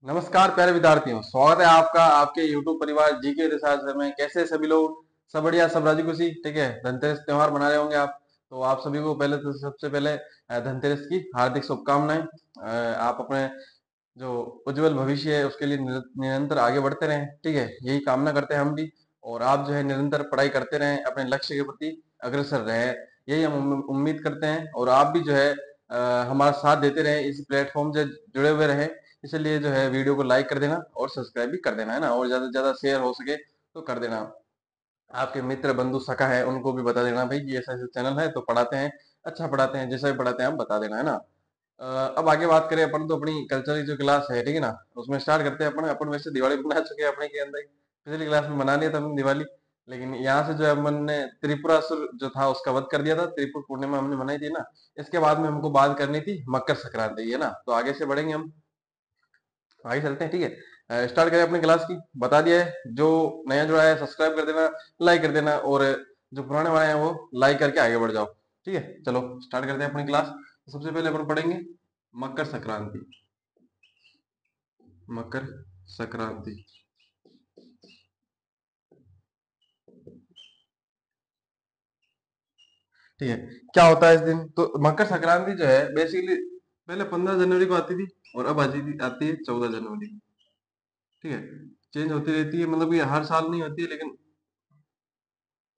नमस्कार प्यारे विद्यार्थियों, स्वागत है आपका आपके YouTube परिवार जीके रिसर्च में। कैसे हैं सभी लोग? सब बढ़िया, सब राजी खुशी। ठीक है, धनतेरस त्योहार मना रहे होंगे आप। तो आप सभी को पहले तो सबसे पहले धनतेरस की हार्दिक शुभकामनाएं। आप अपने जो उज्जवल भविष्य है उसके लिए निरंतर आगे बढ़ते रहें। ठीक है, यही कामना करते हैं हम भी। और आप जो है निरंतर पढ़ाई करते रहें, अपने लक्ष्य के प्रति अग्रसर रहें, यही हम उम्मीद करते हैं। और आप भी जो है हमारा साथ देते रहें, इस प्लेटफॉर्म से जुड़े हुए रहें। इसलिए जो है वीडियो को लाइक कर देना और सब्सक्राइब भी कर देना, है ना। और ज्यादा से ज्यादा शेयर हो सके तो कर देना। आपके मित्र बंधु सखा है उनको भी बता देना भाई कि ऐसा ऐसा चैनल है, तो पढ़ाते हैं, अच्छा पढ़ाते हैं, जैसा भी पढ़ाते हैं आप बता देना, है ना। अब आगे बात करें अपन तो अपनी कल्चर की जो क्लास है, ठीक है ना, उसमें स्टार्ट करते हैं। अपन अपन वैसे दिवाली बना चुके हैं अपने के अंदर, पिछली क्लास में बना लिया था हमने दिवाली। लेकिन यहाँ से जो है अपन ने त्रिपुरासुर जो था उसका वध कर दिया था, त्रिपुर पूर्णिमा हमने मनाई थी ना। इसके बाद में हमको बात करनी थी मकर संक्रांति, है ना। तो आगे से बढ़ेंगे हम, आगे चलते हैं, ठीक है। स्टार्ट करें अपनी क्लास की। बता दिया है, जो नया जुड़ा है सब्सक्राइब कर देना, लाइक कर देना, और जो पुराने वाले हैं वो लाइक करके आगे बढ़ जाओ। ठीक है, चलो स्टार्ट करते हैं अपनी क्लास। सबसे पहले अपन पढ़ेंगे मकर संक्रांति। मकर संक्रांति, ठीक है। क्या होता है इस दिन? तो मकर संक्रांति जो है बेसिकली पहले 15 जनवरी को आती थी, और अब आती है 14 जनवरी को। ठीक है, चेंज होती रहती है, मतलब ये हर साल नहीं होती है, लेकिन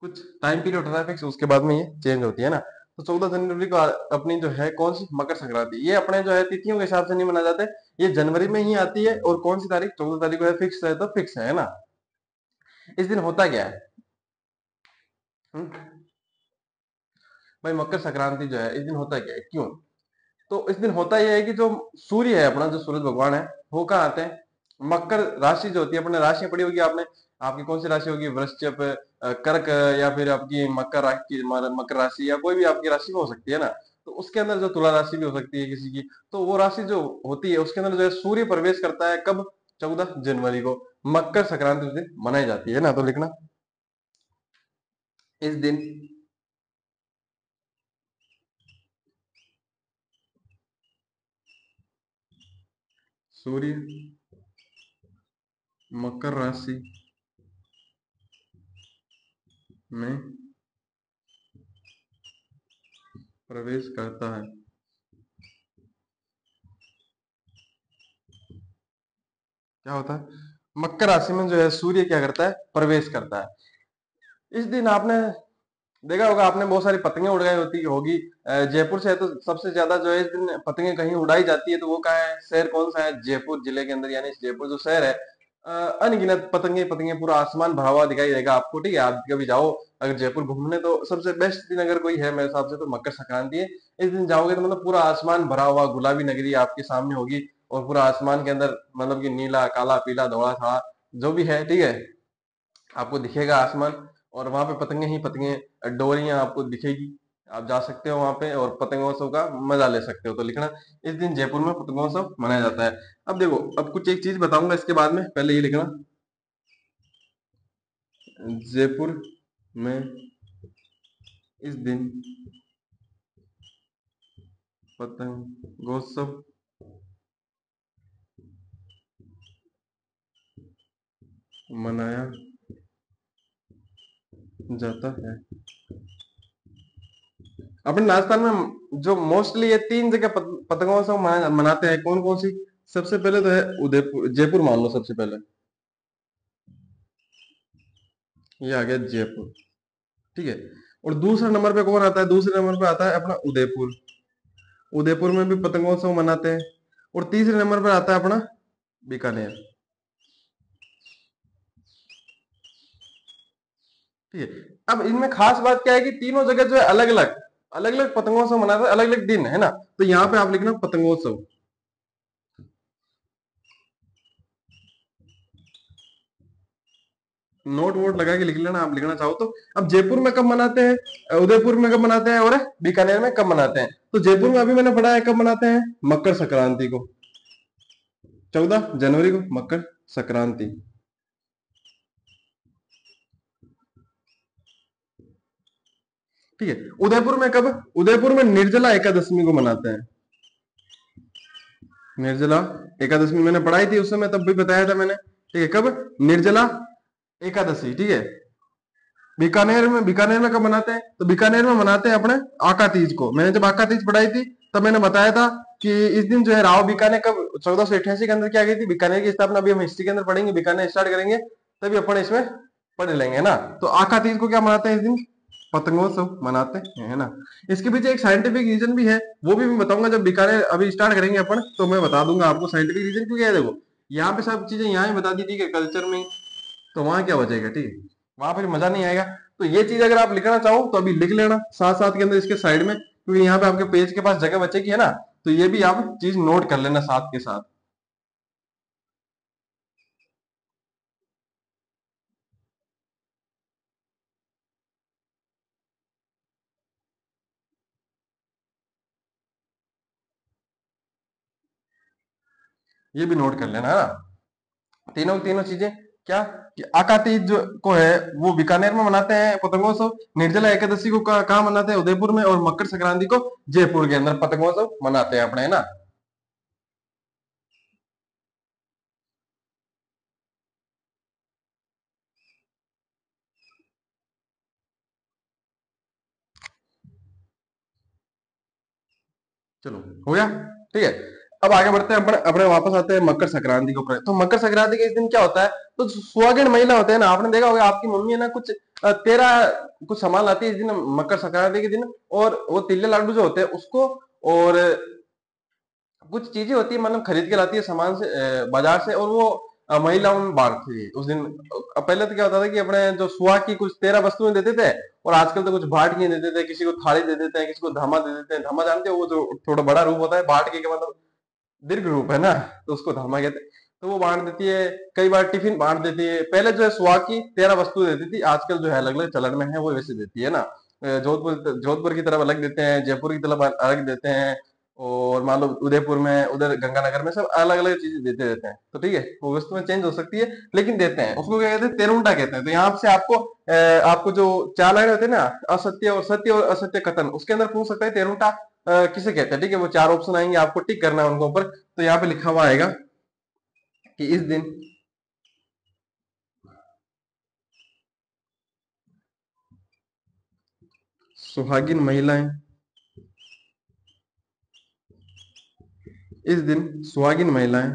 कुछ टाइम पीरियड होता है फिक्स, उसके बाद में ये चेंज होती है ना। तो 14 जनवरी को अपनी जो है कौन सी मकर संक्रांति, ये अपने जो है तिथियों के हिसाब से नहीं मना जाते, ये जनवरी में ही आती है। और कौन सी तारीख? 14 तारीख को है, फिक्स है तो फिक्स है ना। इस दिन होता क्या है? हम्म? भाई मकर संक्रांति जो है इस दिन होता क्या है, क्यों? तो इस दिन होता यह है कि जो सूर्य है अपना, जो सूरज भगवान है, वो कहाँ आते हैं? मकर राशि जो होती है, अपने राशियां पढ़ी होगी आपने। आपकी कौन सी राशि होगी? वृश्चिक, कर्क, या फिर आपकी मकर राशि, या कोई भी आपकी राशि हो सकती है ना। तो उसके अंदर जो तुला राशि भी हो सकती है किसी की। तो वो राशि जो होती है उसके अंदर जो है सूर्य प्रवेश करता है, कब? 14 जनवरी को। मकर संक्रांति उस दिन मनाई जाती है ना, तो लिखना इस दिन सूर्य मकर राशि में प्रवेश करता है। क्या होता है? मकर राशि में जो है सूर्य क्या करता है? प्रवेश करता है। इस दिन आपने देखा होगा, आपने बहुत सारी पतंगे उड़ाई होती होगी। जयपुर से है तो सबसे ज्यादा जो है इस दिन पतंगे कहीं उड़ाई जाती है, तो वो कहाँ है? शहर कौन सा है? जयपुर जिले के अंदर, यानी जयपुर जो शहर है। अनगिनत पतंगे पतंगे, पूरा आसमान भरा हुआ दिखाई देगा आपको। ठीक है, आप कभी जाओ अगर जयपुर घूमने, तो सबसे बेस्ट दिन अगर कोई है मेरे हिसाब से तो मकर संक्रांति है। इस दिन जाओगे तो मतलब पूरा आसमान भरा हुआ गुलाबी नगरी आपके सामने होगी। और पूरा आसमान के अंदर मतलब कि नीला, काला, पीला, धोला, काला जो भी है, ठीक है, आपको दिखेगा आसमान। और वहां पे पतंगे ही पतंगे, डोरियां आपको दिखेगी। आप जा सकते हो वहां पे और पतंगोत्सव का मजा ले सकते हो। तो लिखना इस दिन जयपुर में पतंगोत्सव मनाया जाता है। अब देखो, अब कुछ एक चीज बताऊंगा इसके बाद में, पहले ये लिखना जयपुर में इस दिन पतंगोत्सव मनाया जाता है। अपने राजस्थान में जो मोस्टली ये 3 जगह पतंगोत्सव मनाते हैं, कौन कौन सी? सबसे पहले तो है उदयपुर, जयपुर मान लो सबसे पहले, ये आ गया जयपुर। ठीक है, और दूसरे नंबर पे कौन आता है? दूसरे नंबर पे आता है अपना उदयपुर। उदयपुर में भी पतंगोत्सव मनाते हैं। और तीसरे नंबर पर आता है अपना बीकानेर। ठीक है, अब इनमें खास बात क्या है कि तीनों जगह जो है अलग अलग पतंगोत्सव मनाते हैं, अलग अलग दिन, है ना। तो यहाँ पे आप लिखना पतंगोत्सव। नोट वोट लगा के लिख लेना, आप लिखना चाहो तो। अब जयपुर में कब मनाते हैं, उदयपुर में कब मनाते हैं, और बीकानेर में कब मनाते हैं? तो जयपुर में अभी मैंने पढ़ा है कब मनाते हैं, मकर संक्रांति को, 14 जनवरी को मकर संक्रांति। ठीक है, उदयपुर में कब? उदयपुर में निर्जला एकादशी को मनाते हैं। निर्जला एकादशी मैंने पढ़ाई थी उस समय, तब भी बताया था मैंने, ठीक है। कब? निर्जला एकादशी, ठीक है। बीकानेर में कब मनाते हैं? तो बीकानेर में मनाते हैं अपने आका तीज को। मैंने जब आका तीज पढ़ाई थी तब मैंने बताया था कि इस दिन जो है राव बीकानेर कब 1488 के अंदर क्या गई थी, बीकानेर की स्थापना। अभी हम हिस्ट्री के अंदर पढ़ेंगे, बीकानेर स्टार्ट करेंगे तभी अपन इसमें पढ़ लेंगे ना। तो आका तीज को क्या मनाते हैं इस दिन? पतंगोत्सव मनाते हैं, है ना। इसके पीछे एक साइंटिफिक रीजन भी है, वो भी मैं बताऊंगा जब बीकानेर अभी स्टार्ट करेंगे अपन, तो मैं बता दूंगा आपको साइंटिफिक रीजन। क्योंकि है देखो, यहाँ पे सब चीजें यहाँ ही बता दी थी कि कल्चर में, तो वहां क्या बचेगा, ठीक है, वहां फिर मजा नहीं आएगा। तो ये चीज अगर आप लिखना चाहो तो अभी लिख लेना साथ साथ के अंदर इसके साइड में, क्योंकि यहाँ पे आपके पेज के पास जगह बचेगी, है ना। तो ये भी आप चीज नोट कर लेना साथ के साथ। ये भी नोट कर लेना, है ना। तीनों तीनों चीजें क्या, कि आका तीज जो को है वो बीकानेर में मनाते हैं पतंगोत्सव, निर्जला एकादशी को कहाँ मनाते हैं? उदयपुर में, और मकर संक्रांति को जयपुर के अंदर पतंगोत्सव मनाते हैं अपने, है ना। चलो, हो गया, ठीक है। अब आगे बढ़ते हैं, अपने अपने वापस आते हैं मकर संक्रांति के ऊपर। तो मकर संक्रांति के इस दिन क्या होता है? तो सुहागिन महिला होते हैं ना, आपने देखा होगा आपकी मम्मी है ना कुछ तेरा कुछ सामान लाती है इस दिन, मकर संक्रांति के दिन। और वो तिल्ले लाडू जो होते हैं उसको, और कुछ चीजें होती है मतलब खरीद के लाती है सामान से, बाजार से, और वो महिलाओं में बांटती है उस दिन। पहले तो क्या होता था कि अपने जो सुहा की कुछ 13 वस्तुएं देते थे, और आजकल तो कुछ बाटकियां दे देते हैं, किसी को थाली दे देते हैं, किसी को धामा दे देते हैं। धामा जानते हो, वो जो थोड़ा बड़ा रूप होता है, बाटकी का मतलब दीर्घ रूप है ना, तो उसको धामा कहते हैं। तो वो बांट देती है, कई बार टिफिन बांट देती है। पहले जो है सुहा की 13 वस्तु देती थी, आजकल जो है अलग अलग चलन में है वो वैसे देती है ना। जोधपुर जोधपुर की तरफ अलग देते हैं, जयपुर की तरफ अलग देते हैं, और मान लो उदयपुर में, उधर गंगानगर में, सब अलग अलग चीजें देते रहते हैं। तो ठीक है, वो वस्तुएं चेंज हो सकती है लेकिन देते हैं। उसको क्या कहते हैं? तेरुंटा कहते हैं। तो यहाँ से आपको आपको जो 4 लाइन होते हैं ना, असत्य और सत्य और असत्य कथन, उसके अंदर पूछ सकता है तेरुंटा किसे कहते हैं, ठीक है। वो 4 ऑप्शन आएंगे, आपको टिक करना है उनके ऊपर। तो यहाँ पे लिखा हुआ आएगा कि इस दिन सुहागिन महिलाएं, इस दिन सुहागिन महिलाएं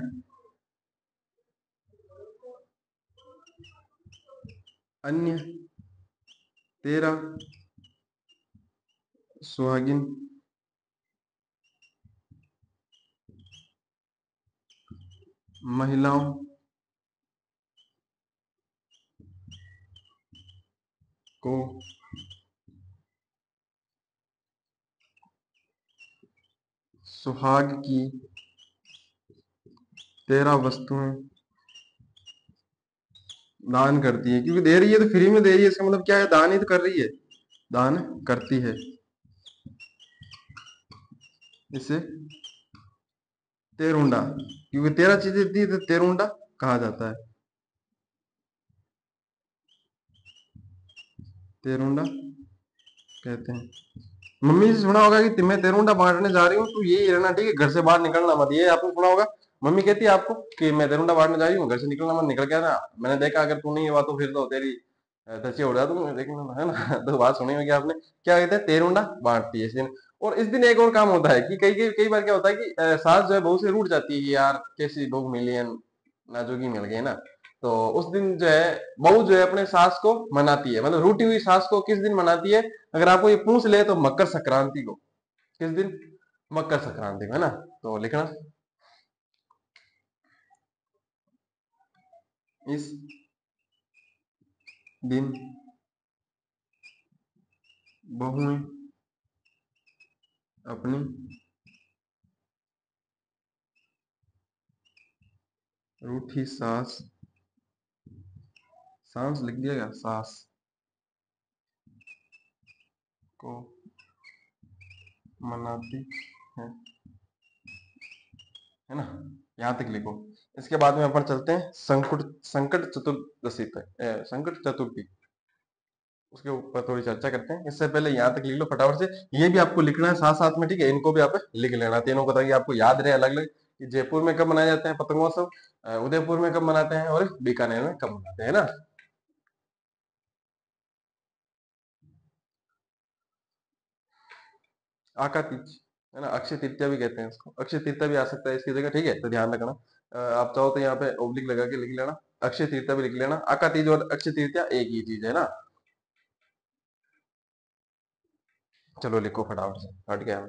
अन्य 13 सुहागिन महिलाओं को सुहाग की 13 वस्तुएं दान करती है। क्योंकि दे रही है तो फ्री में दे रही है, इसका मतलब क्या है? दान ही तो कर रही है, दान करती है। इसे तेरुंडा, क्योंकि 13 चीजें दी तो तेरुंडा कहा जाता है। तेरुंडा कहते हैं। मम्मी से सुना होगा कि मैं तेरुंडा बांटने जा रही हूँ, तू यही रहना, ठीक है, घर से बाहर निकलना मत। ये आपने सुना होगा, मम्मी कहती है आपको कि मैं तेरुंडा बांटने जा रही हूँ, घर से निकलना मत, निकल गया ना। मैंने देखा अगर तू नहीं हुआ तो फिर तो तेरी धज्जियां उड़ा दूंगा, लेकिन है ना। तो बात सुनी होगी आपने, क्या कहते हैं? तेरुंडा बांटती है इस दिन। और इस दिन एक और काम होता है कि कई बार क्या होता है कि सास जो है बहू से रूठ जाती है कि यार कैसी बहू मिली है, नाजुगी मिल गई ना। तो उस दिन जो है बहू जो है अपने सास को मनाती है, मतलब रूठी हुई सास को किस दिन मनाती है? अगर आपको ये पूछ ले तो मकर संक्रांति को। किस दिन? मकर संक्रांति को, है ना। तो लिखना, इस दिन बहुएं अपनी रूठी सास, सांस लिख दिया गया, सास को मनाती है है ना। यहाँ तक लिखो। इसके बाद में अपन चलते हैं संकट संकट चतुर्दशी तक, संकट चतुर्थी, उसके ऊपर थोड़ी चर्चा करते हैं। इससे पहले यहाँ तक लिख लो फटाफट से। ये भी आपको लिखना है साथ साथ में, ठीक है। इनको भी आप लिख लेना, तीनों को, ताकि आपको याद रहे अलग अलग, कि जयपुर में कब मनाए जाते हैं पतंगोत्सव, उदयपुर में कब मनाते हैं और बीकानेर में कब मनाते हैं ना। आका तीज है ना, अक्षय तृतीया भी कहते हैं इसको, अक्षय तृतीया भी आ सकता है इसकी जगह, ठीक है, तो ध्यान रखना। आप चाहो तो यहाँ पे ओब्लिक लगा के लिख लेना, अक्षय तृतीया भी लिख लेना, आका तीज और अक्षय तृतीया एक ही चीज है ना। चलो लिखो फटाफट से, हट गया।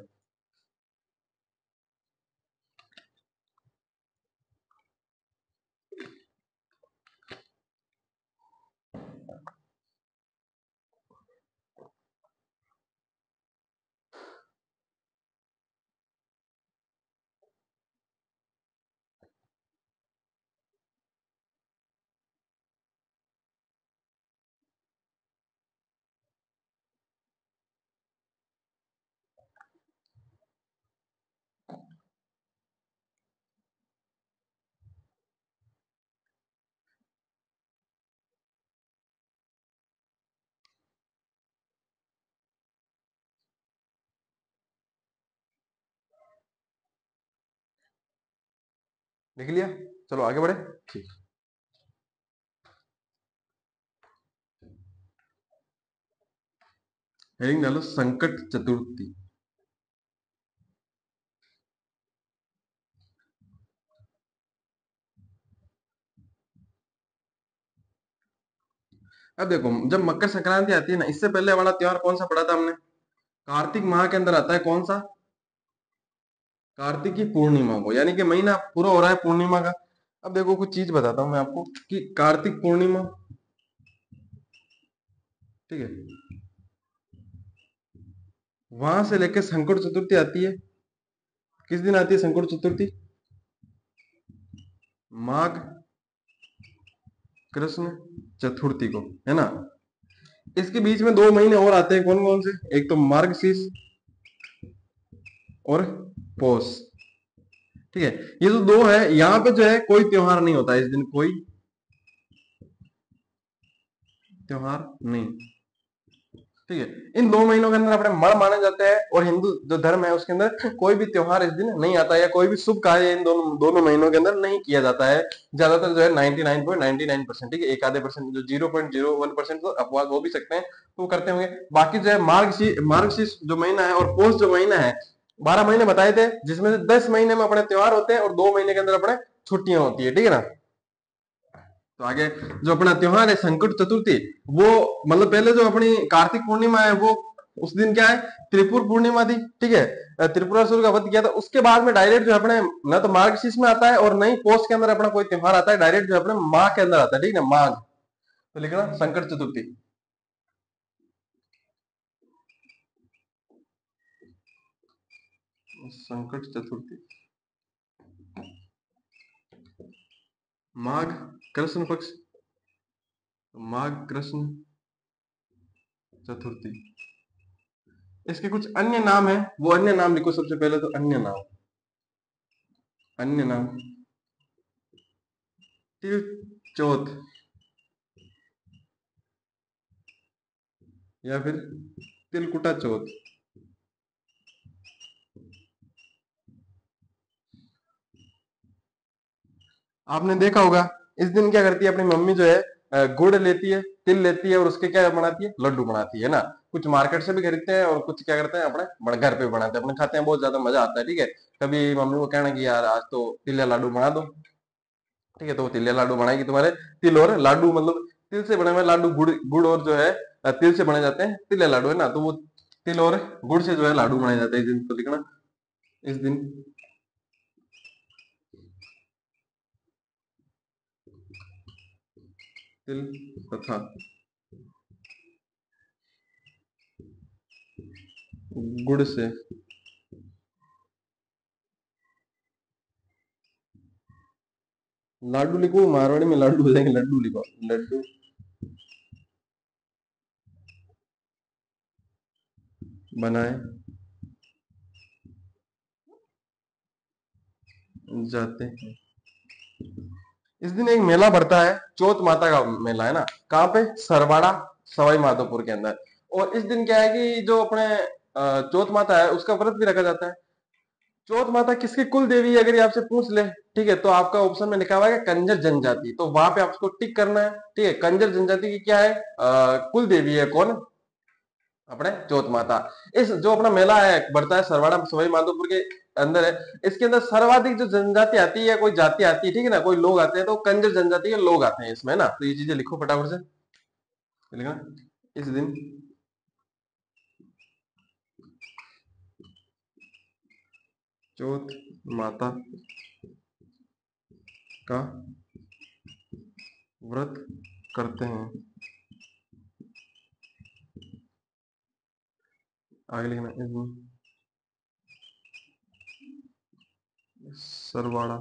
लिख लिया, चलो आगे बढ़े। ठीक, हेडिंग डालो संकट चतुर्थी। अब देखो, जब मकर संक्रांति आती है ना, इससे पहले वाला त्योहार कौन सा पढ़ा था हमने, कार्तिक माह के अंदर आता है, कौन सा, कार्तिक की पूर्णिमा को, यानी कि महीना पूरा हो रहा है पूर्णिमा का। अब देखो कुछ चीज बताता हूं मैं आपको कि कार्तिक पूर्णिमा, ठीक है, वहां से लेकर संकट चतुर्थी आती है, किस दिन आती है संकट चतुर्थी, माघ कृष्ण चतुर्थी को, है ना। इसके बीच में 2 महीने और आते हैं, कौन कौन से, एक तो मार्गशीर्ष और पौष, ठीक है। ये जो दो है, यहाँ पे जो है कोई त्योहार नहीं होता इस दिन, कोई त्योहार नहीं, ठीक है। इन 2 महीनों के अंदर अपने मण माने जाते हैं, और हिंदू जो धर्म है उसके अंदर कोई भी त्योहार इस दिन नहीं आता, या कोई भी शुभ कार्य इन दोनों दोनों महीनों के अंदर नहीं किया जाता है। ज्यादातर जो है 99.99%, ठीक है, एक आधे परसेंट जो 0.01% तो अपवाद हो भी सकते हैं, तो वो करते होंगे। बाकी जो है मार्गशीर्ष जो महीना है और पौष जो महीना है, 12 महीने बताए थे, जिसमें से 10 महीने में अपने त्योहार होते हैं और 2 महीने के अंदर अपने छुट्टियां होती है, ठीक है ना। तो आगे जो अपना त्योहार है संकट चतुर्थी, वो मतलब पहले जो अपनी कार्तिक पूर्णिमा है, वो उस दिन क्या है, त्रिपुर पूर्णिमा थी, ठीक है, त्रिपुरासुर का वध किया था। उसके बाद में डायरेक्ट जो अपने न तो मार्गशीर्ष में आता है और न ही पौष के अंदर अपना कोई त्योहार आता है, डायरेक्ट जो अपने माह के अंदर आता है, ठीक है ना, माघ, तो लिखना संकट चतुर्थी। संकट चतुर्थी, माघ कृष्ण पक्ष, माघ कृष्ण चतुर्थी। इसके कुछ अन्य नाम है, वो अन्य नाम लिखो सबसे पहले, तो अन्य नाम, अन्य नाम, तिल चौथ, या फिर तिलकुटा चौथ। आपने देखा होगा, इस दिन क्या करती है अपनी मम्मी जो है, गुड़ लेती है, तिल लेती है, और उसके क्या बनाती है, लड्डू बनाती है ना। कुछ मार्केट से भी खरीदते हैं और कुछ क्या करते हैं अपने घर पे बनाते हैं, अपने खाते हैं, बहुत ज्यादा मजा आता है, ठीक है। कभी मम्मी को कहना कि यार आज तो तिल या लाडू बना दो, ठीक है, तो वो तिल या लाडू बनाएगी तुम्हारे। तिल और लाडू मतलब तिल से बने हुए लाडू, गुड़ गुड़ और जो है तिल से बने जाते हैं तिल या लाडू, है ना, तो वो तिल और गुड़ से जो है लाडू बनाए जाते हैं इस दिन, तो लिखना इस दिन तिल तथा गुड़ से लाडू लिखो, मारवाड़ी में लाडू हो जाएंगे, लड्डू लिखो, लड्डू बनाए जाते हैं। इस दिन एक मेला पड़ता है, चौथ माता का मेला, है ना, कहाँ पे, सरवाड़ा, सवाई माधोपुर के अंदर। और इस दिन क्या है कि जो अपने चौथ माता है उसका व्रत भी रखा जाता है। चौथ माता किसकी कुल देवी है अगर ये आपसे पूछ ले, ठीक है, तो आपका ऑप्शन में लिखा हुआ है कंजर जनजाति, तो वहां पे आपको टिक करना है, ठीक है। कंजर जनजाति की क्या है, कुल देवी है कौन, अपने चौथ माता। इस जो अपना मेला है बढ़ता है सरवाड़ा सवाई माधोपुर के अंदर है, इसके अंदर सर्वाधिक जो जनजाति आती है, कोई जाति आती है, ठीक है ना, कोई लोग आते हैं, तो कंजर जनजाति के लोग आते हैं इसमें ना, तो ये चीजें लिखो फटाफट से, लिखना इस दिन चौथ माता का व्रत करते हैं। आगे लिखना इस दिन सरवाड़ा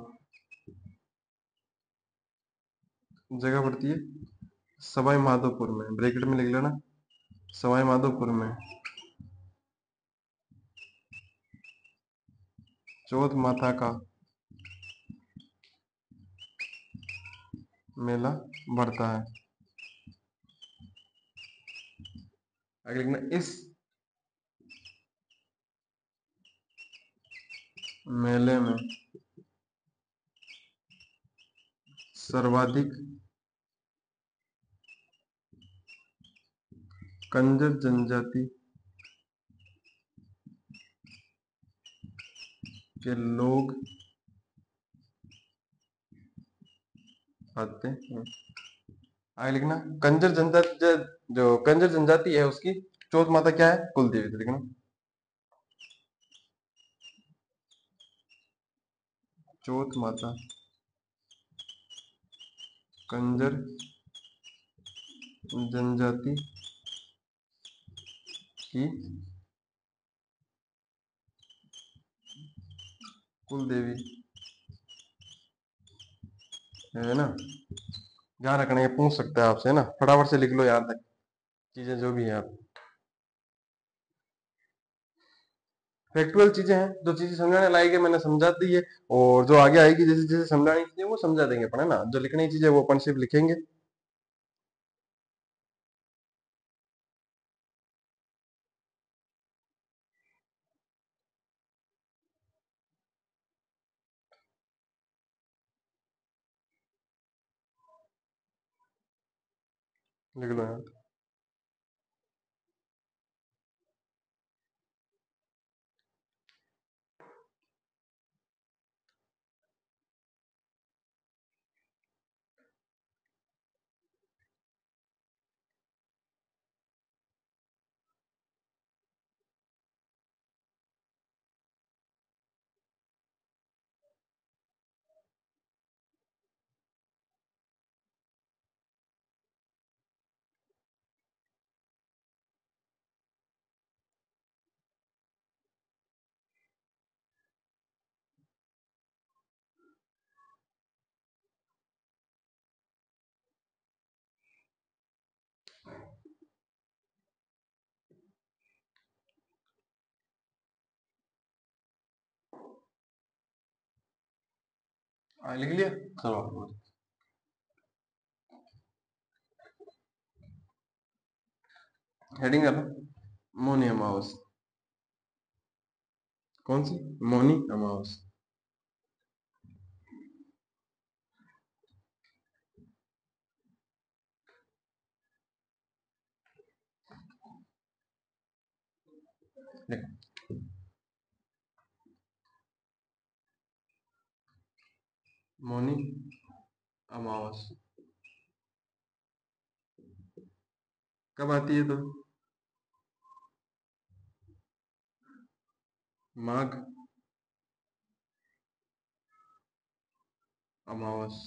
जगह पड़ती है सवाई माधोपुर में, ब्रैकेट में लिख लेना सवाई माधोपुर में चौथ माता का मेला बढ़ता है। आगे लिखना इस मेले में सर्वाधिक कंजर जनजाति के लोग आते हैं। आगे लिखना कंजर जनजाति, जो कंजर जनजाति है उसकी चौथ माता क्या है, कुल देवी, तो लिखना चौथ माता कंजर जनजाति की कुल देवी है ना। ध्यान रखना, ये पूछ सकता है आपसे, है ना, फटाफट से लिख लो याद तक चीजें जो भी है आप, फैक्चुअल चीजें हैं, जो चीजें समझाने लायक है मैंने समझा दी है, और जो आगे आएगी जैसे जैसे समझानी चीजें वो समझा देंगे अपन, है ना, जो लिखनी चीजें वो अपन सिर्फ लिखेंगे। लिख लो यार। लिख लिया, चलो हेडिंग कर लो, मौनी अमावस, कौन सी, मौनी अमावस। मौनी अमावस कब आती है, तो माघ अमावस,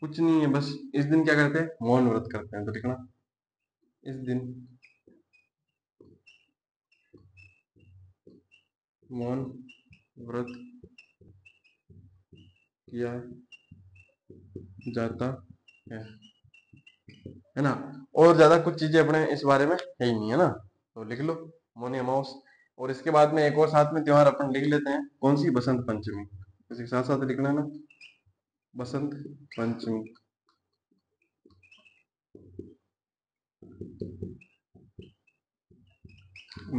कुछ नहीं है, बस इस दिन क्या करते हैं, मौन व्रत करते हैं, तो लिखना इस दिन मौन व्रत किया जाता है ना। और ज्यादा कुछ चीजें अपने इस बारे में है ही नहीं, है ना, तो लिख लो मौनी अमावस। और इसके बाद में एक और साथ में त्योहार अपन लिख लेते हैं, कौन सी, बसंत पंचमी, इसके साथ साथ लिखना है ना, बसंत पंचमी,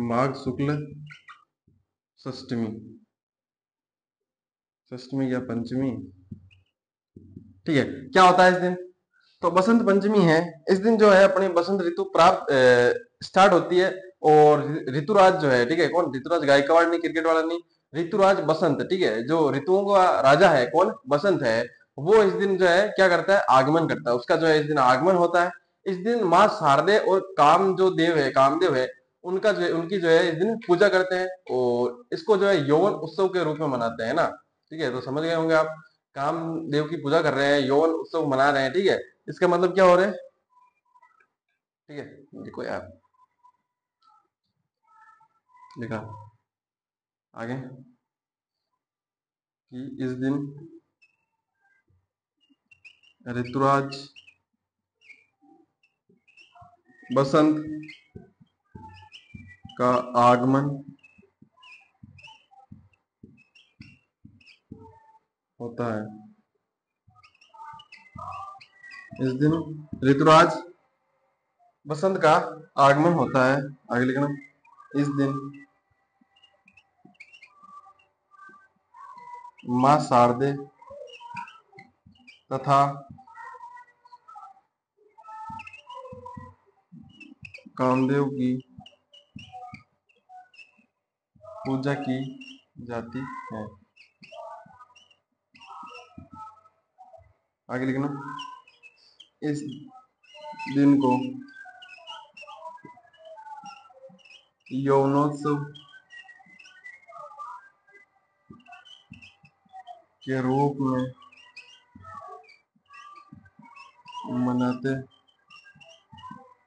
माघ शुक्ल षष्टमी, षष्टमी या पंचमी, ठीक है। क्या होता है इस दिन? तो बसंत पंचमी है। इस दिन जो है अपनी बसंत ऋतु प्राप्त स्टार्ट होती है। और ऋतुराज जो है, ठीक है, कौन? ऋतुराज गायकवाड़ नहीं, क्रिकेट वाला नहीं, ऋतुराज बसंत, ठीक है, जो ऋतुओं का राजा है, कौन? बसंत है। वो इस दिन जो है क्या करता है? आगमन करता है, उसका जो है इस दिन आगमन होता है। इस दिन माँ शारदे और काम जो देव है, कामदेव है, उनका जो है, उनकी जो है इस दिन पूजा करते हैं। और इसको जो है यौवन उत्सव के रूप में मनाते हैं ना, ठीक है। तो समझ गए होंगे आप, कामदेव की पूजा कर रहे हैं, यौवन उत्सव मना रहे हैं, ठीक है। इसका मतलब क्या हो रहा है? ठीक है, देखो यार, लिखा आगे कि इस दिन ऋतुराज बसंत का आगमन होता है। इस दिन ऋतुराज बसंत का आगमन होता है। आगे लिखना, इस दिन माँ शारदे तथा कामदेव की पूजा की जाती है। आगे लिखना, इस दिन को यौनोत्सव के रूप में मनाते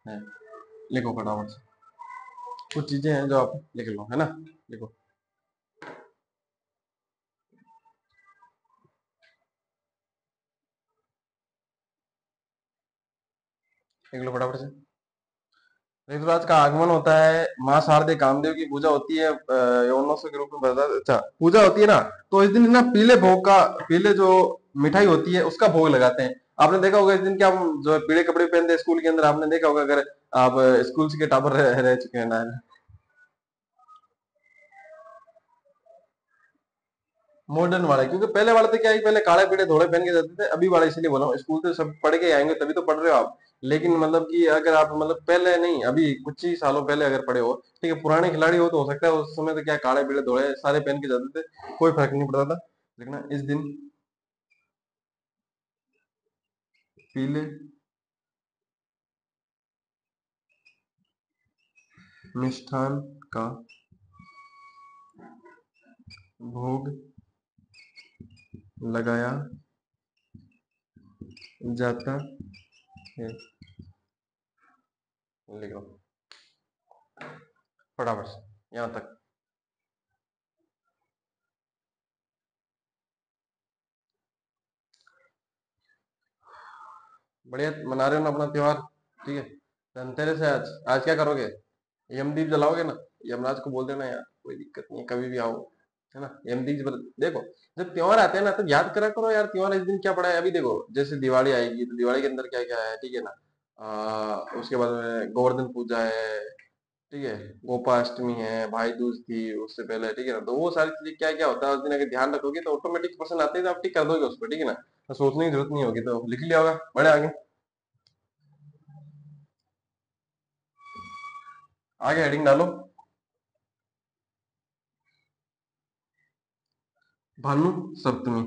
हैं। लिखो फटाफट से, कुछ चीजें हैं जो आप लिख लो, है ना। लिखो, लिख लो फटाफट से। ऋतुराज का आगमन होता है, माँ शारदे कामदेव की पूजा होती है, यौनोत्सव के रूप में बता, अच्छा पूजा होती है ना। तो इस दिन ना पीले भोग का, पीले जो मिठाई होती है उसका भोग लगाते हैं। आपने देखा होगा इस दिन क्या हम जो है पीले कपड़े पहनते हैं स्कूल के अंदर, आपने देखा होगा अगर आप स्कूल के टापर रह चुके हैं ना। मॉडर्न वाले, क्योंकि पहले वाले तो क्या है, पहले काले पीले धोड़े पहन के जाते थे, अभी वाले इसलिए बोला हूँ, स्कूल तो सब पढ़ के आएंगे तभी तो पढ़ रहे हो आप। लेकिन मतलब कि अगर आप मतलब पहले नहीं, अभी कुछ ही सालों पहले अगर पढ़े हो, ठीक है, पुराने खिलाड़ी हो तो हो सकता है उस समय तो क्या काले पीले धोड़े सारे पहन के जाते थे, कोई फर्क नहीं पड़ता था। देखना, इस दिन पीले मिष्ठान का भोग लगाया जाता है। लिखो फटाफट से यहाँ तक। बढ़िया मना रहे हो ना अपना त्योहार, ठीक है। धनतेरस है आज, आज क्या करोगे? यमदीप जलाओगे ना? यमराज को बोल देना यार, कोई दिक्कत नहीं है, कभी भी आओ, है ना। यमदीप देखो, जब त्योहार आते हैं ना तो याद करा करो यार, त्योहार इस दिन क्या पड़ा है। अभी देखो जैसे दिवाली आएगी तो दिवाली के अंदर क्या क्या है, ठीक है ना। उसके बाद में गोवर्धन पूजा है, ठीक है, गोपाष्टमी है, भाई दूज थी उससे पहले, ठीक है ना। तो वो सारी चीजें क्या क्या होता है उस दिन अगर ध्यान रखोगे तो ऑटोमेटिक पसंद आते हैं तो आप टिक कर दोगे उसको, ठीक है ना। तो सोचने की जरूरत नहीं होगी, तो लिख लिया होगा, बड़े आगे। आगे हेडिंग डालो, भानु सप्तमी।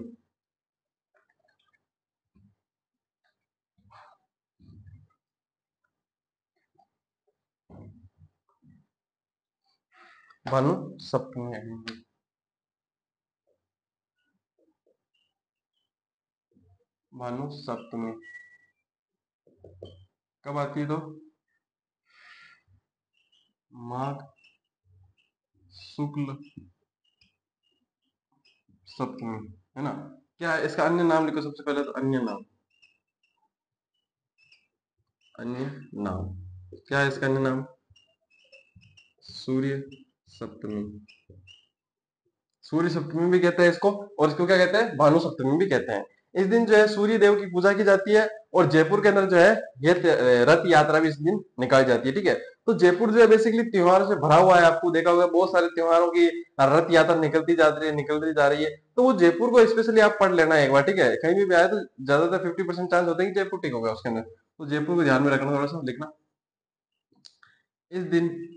भानु सप्तमी heading। भानु सप्तमी कब आती है? तो माघ शुक्ल सप्तमी, है ना। क्या है इसका अन्य नाम? लिखो सबसे पहले तो अन्य नाम, अन्य नाम क्या है इसका अन्य नाम? सूर्य सप्तमी। सूर्य सप्तमी भी कहते हैं इसको, और इसको क्या कहते हैं? भानु सप्तमी भी कहते हैं। इस दिन जो है सूर्य देव की पूजा की जाती है, और जयपुर के अंदर जो है ये रथ यात्रा भी इस दिन निकाली जाती है। ठीक है, तो जयपुर जो है बेसिकली त्योहारों से भरा हुआ है। आपको देखा होगा बहुत सारे त्योहारों की रथ यात्रा निकलती जा रही है। तो वो जयपुर को स्पेशली आप पढ़ लेना एक बार, ठीक है। कहीं भी आए तो ज्यादातर 50% चांस होते हैं कि जयपुर टिक होगा उसके अंदर, तो जयपुर को ध्यान में रखना, थोड़ा सा लिखना इस दिन।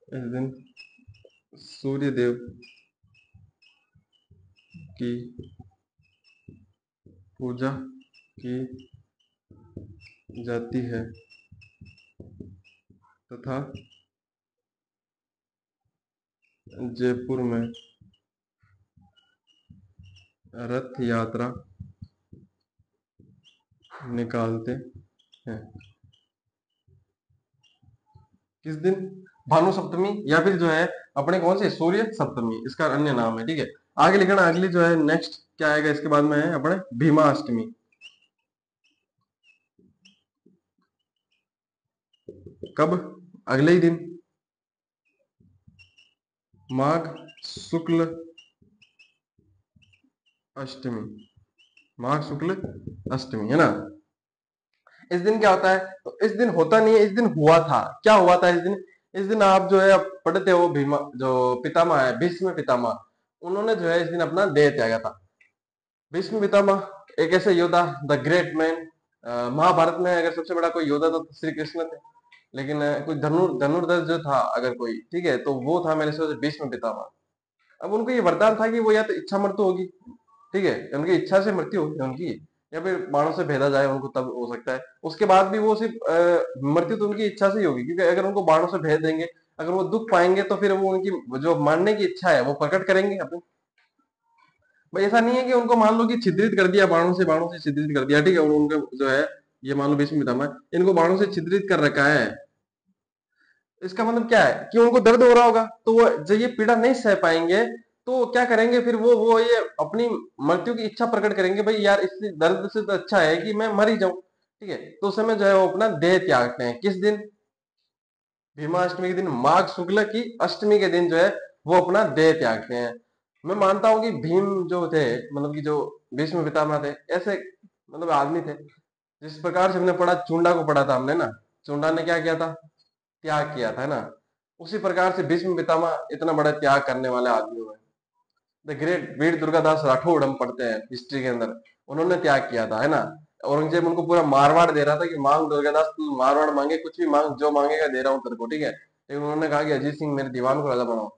इस दिन सूर्य देव की पूजा की जाती है तथा जयपुर में रथ यात्रा निकालते हैं। किस दिन? भानु सप्तमी, या फिर जो है अपने कौन से सूर्य सप्तमी, इसका अन्य नाम है। ठीक है, आगे लिखना। अगली जो है नेक्स्ट क्या आएगा इसके बाद में है अपने भीमा अष्टमी। कब? अगले ही दिन, माघ शुक्ल अष्टमी। माघ शुक्ल अष्टमी है ना। इस दिन क्या होता है? तो इस दिन होता नहीं है, इस दिन हुआ था। क्या हुआ था इस दिन? इस दिन आप जो है आप पढ़ते हो, भीमा जो पितामह है, भीष्म पितामह, उन्होंने जो है इस दिन अपना देह त्यागा था। भीष्म पितामह एक ऐसे योद्धा, द ग्रेट मैन। महाभारत में अगर सबसे बड़ा कोई योद्धा तो श्री कृष्ण थे, लेकिन कोई धनुर्धर जो था अगर कोई, ठीक है, तो वो था मेरे से भीष्म पितामह। अब उनको ये वरदान था कि वो या तो इच्छा मृत्यु होगी, ठीक है, उनकी इच्छा से मृत्यु होगी उनकी, या फिर बाणों से भेदा जाए उनको तब हो सकता है। उसके बाद भी वो सिर्फ मृत्यु तो उनकी इच्छा से ही होगी, क्योंकि अगर उनको बाणों से भेद देंगे, अगर वो दुख पाएंगे, तो फिर वो उनकी जो मारने की इच्छा है वो प्रकट करेंगे अपनी। भाई ऐसा नहीं है कि उनको मान लो कि छिद्रित कर दिया, बाणों से छिद्रित कर दिया, ठीक है, और उनका जो है ये मान लो भीष्म पितामह इनको बाणों से छिद्रित कर रखा है। इसका मतलब क्या है कि उनको दर्द हो रहा होगा, तो वो जब ये पीड़ा नहीं सह पाएंगे, तो क्या करेंगे फिर वो ये अपनी मृत्यु की इच्छा प्रकट करेंगे, भाई यार इस दर्द से तो अच्छा है कि मैं मर ही जाऊं। ठीक है, तो उस समय जो है वो अपना देह त्यागते हैं। किस दिन? भीमाष्टमी के दिन, माघ शुक्ल की अष्टमी के दिन जो है वो अपना देह त्यागते हैं। मैं मानता हूं कि भीम जो थे, मतलब कि जो भीष्म पितामह थे, ऐसे मतलब आदमी थे। जिस प्रकार से हमने पढ़ा, चुंडा को पढ़ा था हमने ना, चुंडा ने क्या किया था? त्याग किया था, है ना। उसी प्रकार से भीष्म पितामह इतना बड़ा त्याग करने वाले आदमी हुए। द ग्रेट वीर दुर्गादास राठौड़ हम पढ़ते हैं हिस्ट्री के अंदर, उन्होंने त्याग किया था, है ना। औरंगजेब उनको पूरा मारवाड़ दे रहा था कि मांग दुर्गादास, तू मारवाड़ मांगे, कुछ भी मांग, जो मांगेगा दे रहा हूं तेरे को, ठीक है। लेकिन उन्होंने कहा कि अजीत सिंह मेरे दीवान को राजा बनाओ।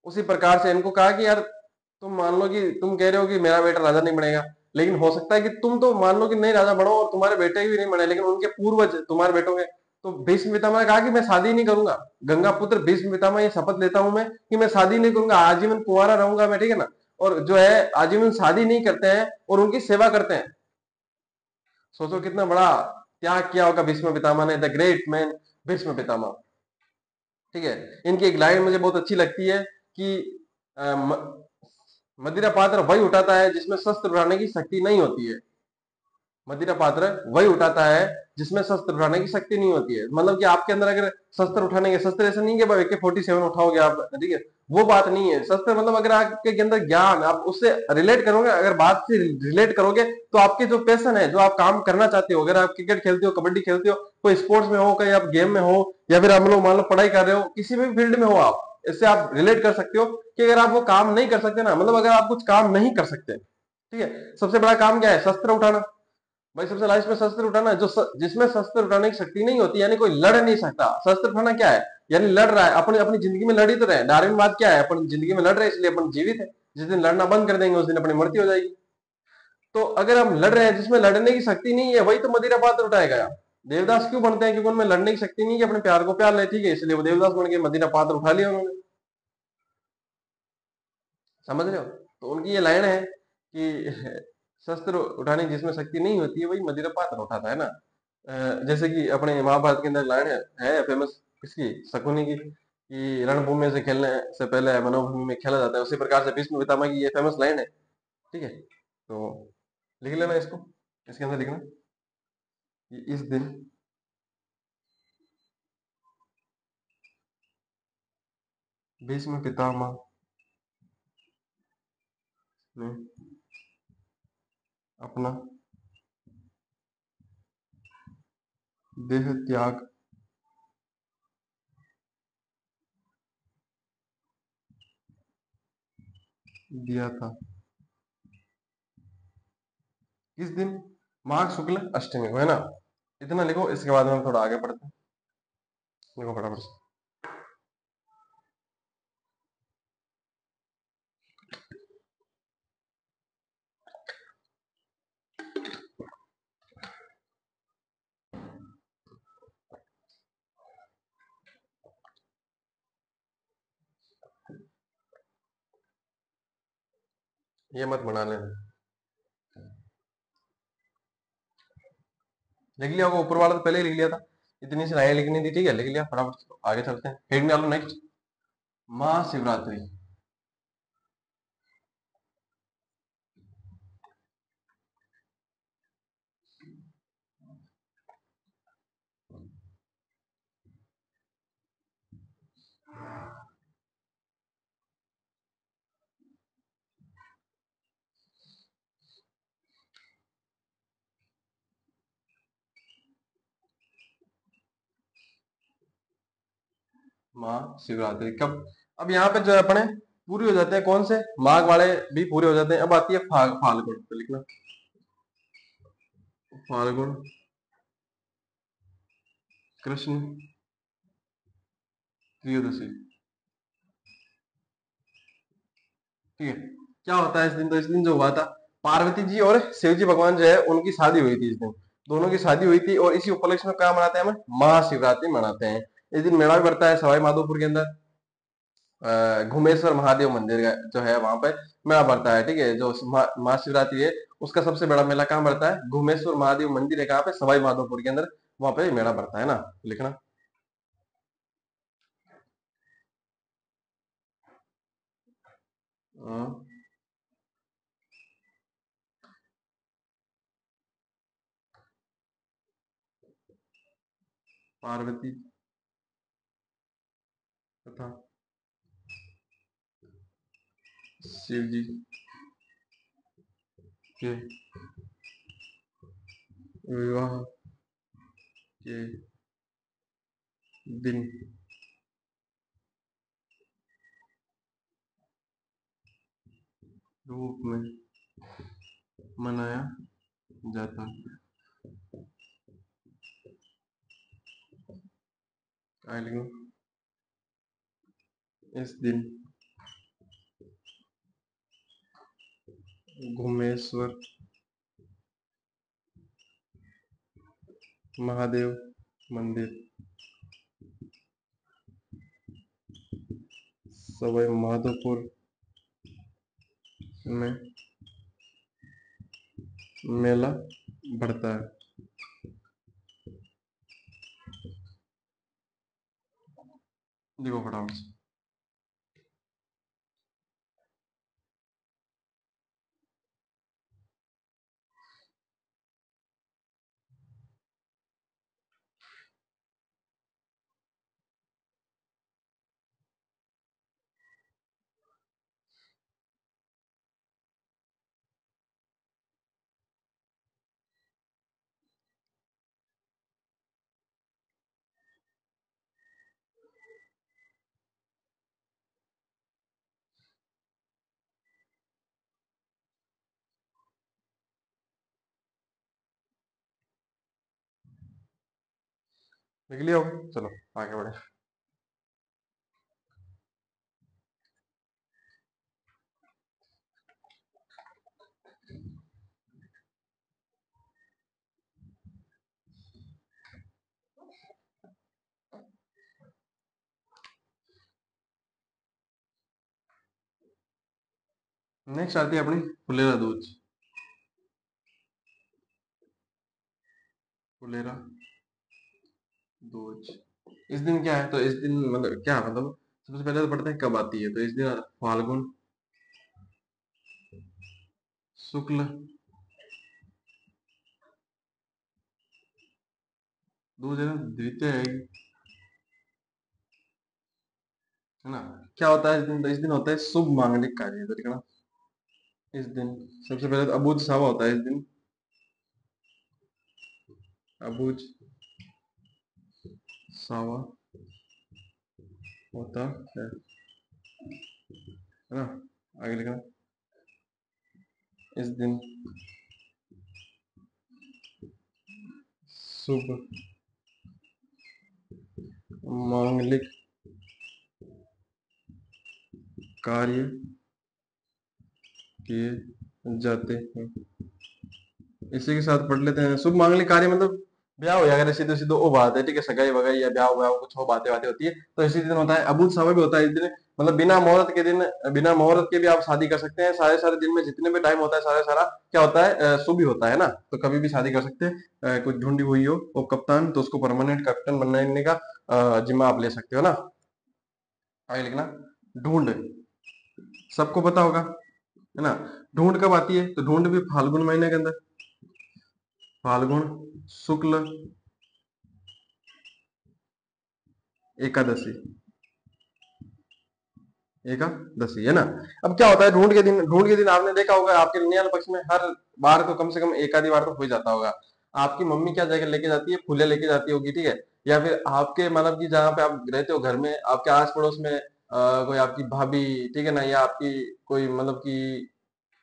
उसी प्रकार से इनको कहा कि यार तुम मान लो कि तुम कह रहे हो कि मेरा बेटा राजा नहीं बनेगा, लेकिन हो सकता है कि तुम तो मान लो कि नहीं राजा बनो और तुम्हारे बेटे भी नहीं बने, लेकिन उनके पूर्वज तुम्हारे बेटों के। तो भीष्म पितामह ने कहा कि मैं शादी नहीं करूंगा। गंगा पुत्र भीष्म पितामह ये शपथ लेता हूं मैं कि मैं शादी नहीं करूंगा, आजीवन कुंवारा रहूंगा मैं, ठीक है ना। और जो है आजीवन शादी नहीं करते हैं और उनकी सेवा करते हैं। सोचो कितना बड़ा त्याग किया होगा भीष्म पितामह ने, the great man Bhishma Pitamah. ठीक है, इनकी एक लाइन मुझे बहुत अच्छी लगती है कि मदिरा पात्र वही उठाता है जिसमें शस्त्र उठाने की शक्ति नहीं होती है। मदिरा पात्र वही उठाता है जिसमें शस्त्र उठाने की शक्ति नहीं होती है। मतलब कि आपके अंदर अगर शस्त्र उठाने के, शस्त्र ऐसा नहीं कि भाई AK-47 उठाओगे आप, ठीक है, वो बात नहीं है। शस्त्र मतलब अगर आपके अंदर ज्ञान, आप उससे रिलेट करोगे, अगर बात से रिलेट करोगे, तो आपके जो पैशन है, जो आप काम करना चाहते हो, अगर आप क्रिकेट खेलते हो, कबड्डी खेलते हो, कोई स्पोर्ट्स में हो, कहीं आप गेम में हो, या फिर आप लोग मान लो पढ़ाई कर रहे हो, किसी भी फील्ड में हो आप, इससे आप रिलेट कर सकते हो कि अगर आप वो काम नहीं कर सकते ना, मतलब अगर आप कुछ काम नहीं कर सकते, ठीक है, सबसे बड़ा काम क्या है? शस्त्र उठाना। भाई सबसे लास्ट में शस्त्र उठाना है, जिसमें शस्त्र उठाने की शक्ति नहीं होती, यानी कोई लड़ नहीं सकता। शस्त्र उठाना क्या है? यानी लड़ रहा है, अपनी अपनी जिंदगी में लड़ ही तो रहे। डार्विनवाद क्या है? अपन जिंदगी में लड़ रहे हैं इसलिए अपन जीवित है। जिस दिन लड़ना बंद कर देंगे उस दिन अपनी मृत्यु हो जाएगी। तो अगर हम लड़ रहे हैं जिसमें लड़ने की शक्ति नहीं है, वही तो मदिरा पात्र उठाएगा यार। देवदास क्यों बनते हैं? क्योंकि उनमें लड़ने की शक्ति नहीं है, अपने प्यार को प्यार ले, ठीक है, इसलिए वो देवदास बन के मदिरा पात्र उठा लिया उन्होंने। समझ रहे हो? तो उनकी ये लाइन है कि शस्त्र उठाने की जिसमें शक्ति नहीं होती है वही मदिरा पात्र उठाता है ना। जैसे कि अपने महाभारत के अंदर लाइन है फेमस, किसकी? शकुनी की, कि रणभूमि से खेलने से पहले मनोभूमि में खेला जाता है। उसी प्रकार से भीष्म पितामह की ये फेमस लाइन है। ठीक है, तो लिख लेना इसको, इसके अंदर लिखना कि इस दिन भीष्म पितामह ने अपना देह त्याग दिया था। किस दिन? माघ शुक्ल अष्टमी को, है ना? इतना लिखो, इसके बाद में हम थोड़ा आगे बढ़ते हैं। लिखो फटाफट से। ये मत बना लेना। लिख लिया होगा, ऊपर वाला तो पहले ही लिख लिया था। इतनी सी लाइन लिखनी थी, ठीक है, लिख लिया फटाफट से। आगे चलते हैं, हेड में डालो नेक्स्ट। महाशिवरात्रि। महाशिवरात्रि कब? अब यहाँ पे जो है अपने पूरे हो जाते हैं, कौन से? माघ वाले भी पूरे हो जाते हैं। अब आती है फाल्गुन, तो लिखना फाल्गुन कृष्ण त्रयोदशी। ठीक है। क्या होता है इस दिन? तो इस दिन जो हुआ था, पार्वती जी और शिव जी भगवान जो है उनकी शादी हुई थी इस दिन। दोनों की शादी हुई थी, और इसी उपलक्ष्य में क्या मनाते हैं हम? महाशिवरात्रि मनाते हैं। इस दिन मेला भी पड़ता है सवाई माधोपुर के अंदर। घुमेश्वर महादेव मंदिर जो है वहां पे मेला पड़ता है। ठीक है, जो महाशिवरात्रि है उसका सबसे बड़ा मेला कहाँ पड़ता है? घुमेश्वर महादेव मंदिर है, कहाँ पे? सवाई माधोपुर के अंदर। वहां पे मेला पड़ता है ना, लिखना। अ, पार्वती तथा शिव जी के विवाह के दिन रूप में मनाया जाता है। इस दिन घुमेश्वर महादेव मंदिर सवाई माधोपुर में मेला बढ़ता है। देखो फटाफट से। लिख लिया होगा, चलो आगे बढ़े। नेक्स्ट आती है अपनी फुलेरा दूज। फुलेरा दूज इस दिन क्या है? तो इस दिन मतलब क्या मतलब, सबसे पहले तो पढ़ते हैं कब आती है। तो इस दिन फाल्गुन शुक्ल दूज है ना, द्वितीय है। है ना। क्या होता है इस दिन होता है शुभ मांगलिक कार्य, तो लिखना इस दिन। सबसे पहले तो अबूझ सावा होता है इस दिन, अबूझ सावा होता है ना। आगे लिखना इस दिन शुभ मांगलिक कार्य किए जाते हैं। इसी के साथ पढ़ लेते हैं। शुभ मांगलिक कार्य मतलब ब्याह हो जाएगा, सीधे सीधे वो बात है, ठीक है, सगाई वगाई या ब्याह ब्याह कुछ हो, बातें बातें होती है, तो इसी दिन होता है। अबूझ सावा भी होता है इस दिन, मतलब बिना मुहूर्त के दिन, बिना मुहूर्त के भी आप शादी कर सकते हैं। सारे सारे दिन में जितने भी टाइम होता है सारा सारा क्या होता है, शुभ ही होता है ना, तो कभी भी शादी कर सकते हैं। कुछ ढूंढी हुई हो वो कप्तान, तो उसको परमानेंट कैप्टन बनने का जिम्मा आप ले सकते हो ना। आगे लिखना ढूंढ, सबको पता होगा है ना। ढूंढ कब आती है, तो ढूंढ भी फाल्गुन महीने के अंदर, फाल्गुन शुक्ल एकादशी, एकादशी है ना। अब क्या होता है ढूंढ के दिन, ढूंढ के दिन आपने देखा होगा आपके ननियाल पक्ष में हर बार तो कम से कम एक आधी बार तो हो ही जाता होगा। आपकी मम्मी क्या जगह लेके जाती है, फूले लेके जाती होगी, ठीक है, या फिर आपके मतलब कि जहाँ पे आप रहते हो घर में आपके आस पड़ोस में कोई आपकी भाभी, ठीक है ना, या आपकी कोई मतलब कि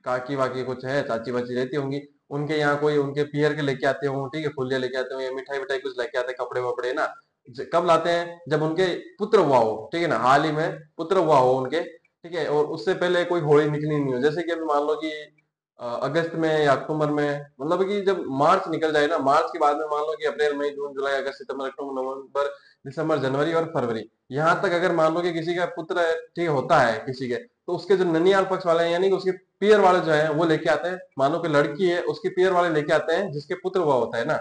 काकी वाकी कुछ है, चाची वाची रहती होंगी, उनके यहाँ कोई उनके पियर के लेके आते हो, ठीक है, फुलिया लेके आते हो या मिठाई विठाई कुछ लेके आते हैं, कपड़े वपड़े ना। कब लाते हैं, जब उनके पुत्र हुआ हो, ठीक है ना, हाल ही में पुत्र हुआ हो उनके, ठीक है, और उससे पहले कोई होली निकली नहीं हो, जैसे कि अभी मान लो कि अगस्त में या अक्टूबर में, मतलब कि जब मार्च निकल जाए ना, मार्च के बाद में मान लो कि अप्रैल मई जून जुलाई अगस्त सितंबर अक्टूबर नवंबर दिसंबर जनवरी और फरवरी, यहाँ तक अगर मान लो कि किसी का पुत्र ठीक होता है किसी के, तो उसके जो ननियाल पक्ष वाले हैं यानी कि उसके पियर वाले जो है वो लेके आते हैं। मानो कि लड़की है उसके पियर वाले लेके आते हैं, जिसके पुत्र हुआ होता है ना,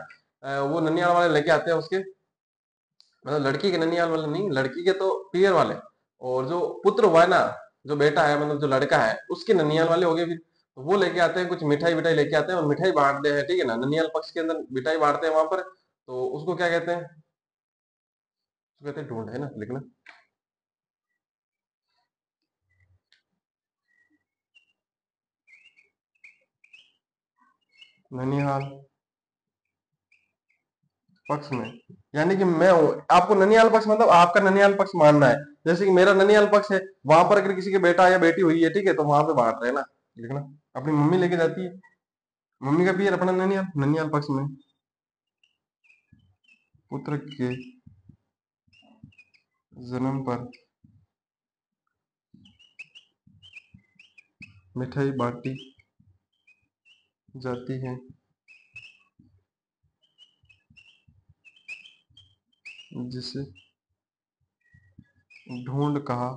वो ननियाल वाले लेके आते हैं उसके, मतलब लड़की के ननियाल वाले नहीं, लड़की के तो पियर वाले, और जो पुत्र हुआ है ना, जो बेटा है मतलब जो लड़का है उसके ननियाल वाले हो गए फिर, तो वो लेके आते हैं कुछ मिठाई विठाई लेके आते हैं और मिठाई बांटते हैं, ठीक है ना, ननियाल पक्ष के अंदर मिठाई बांटते हैं वहां पर, तो उसको क्या कहते हैं, उसको कहते हैं ढूंढ, है ना, लिखना ननिहाल पक्ष में, यानी कि मैं हूँ, आपको ननियाल पक्ष मतलब आपका ननियाल पक्ष मानना है, जैसे कि मेरा ननियाल पक्ष है, वहां पर अगर किसी के बेटा या बेटी हुई है, ठीक है, तो वहां पे बांट रहे हैं ना, लिखना अपनी मम्मी लेके जाती है, मम्मी का पियर अपना ननियाल, ननियाल पक्ष में पुत्र के जन्म पर मिठाई बांटी जाती है, जिसे ढूंढ कहा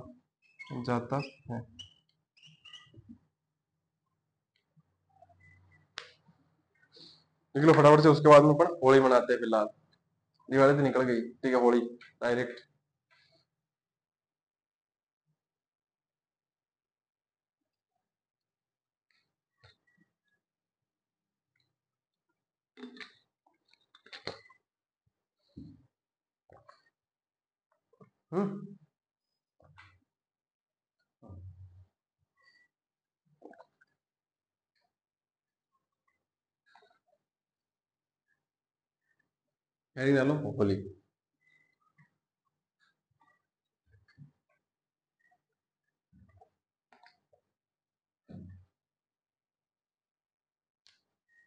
जाता है। निकलो फटाफट से, उसके बाद में अपन होली मनाते हैं फिलहाल, दिवाली तो निकल गई, ठीक है, होली डायरेक्ट। हम्म, हेडिंग डालो होली।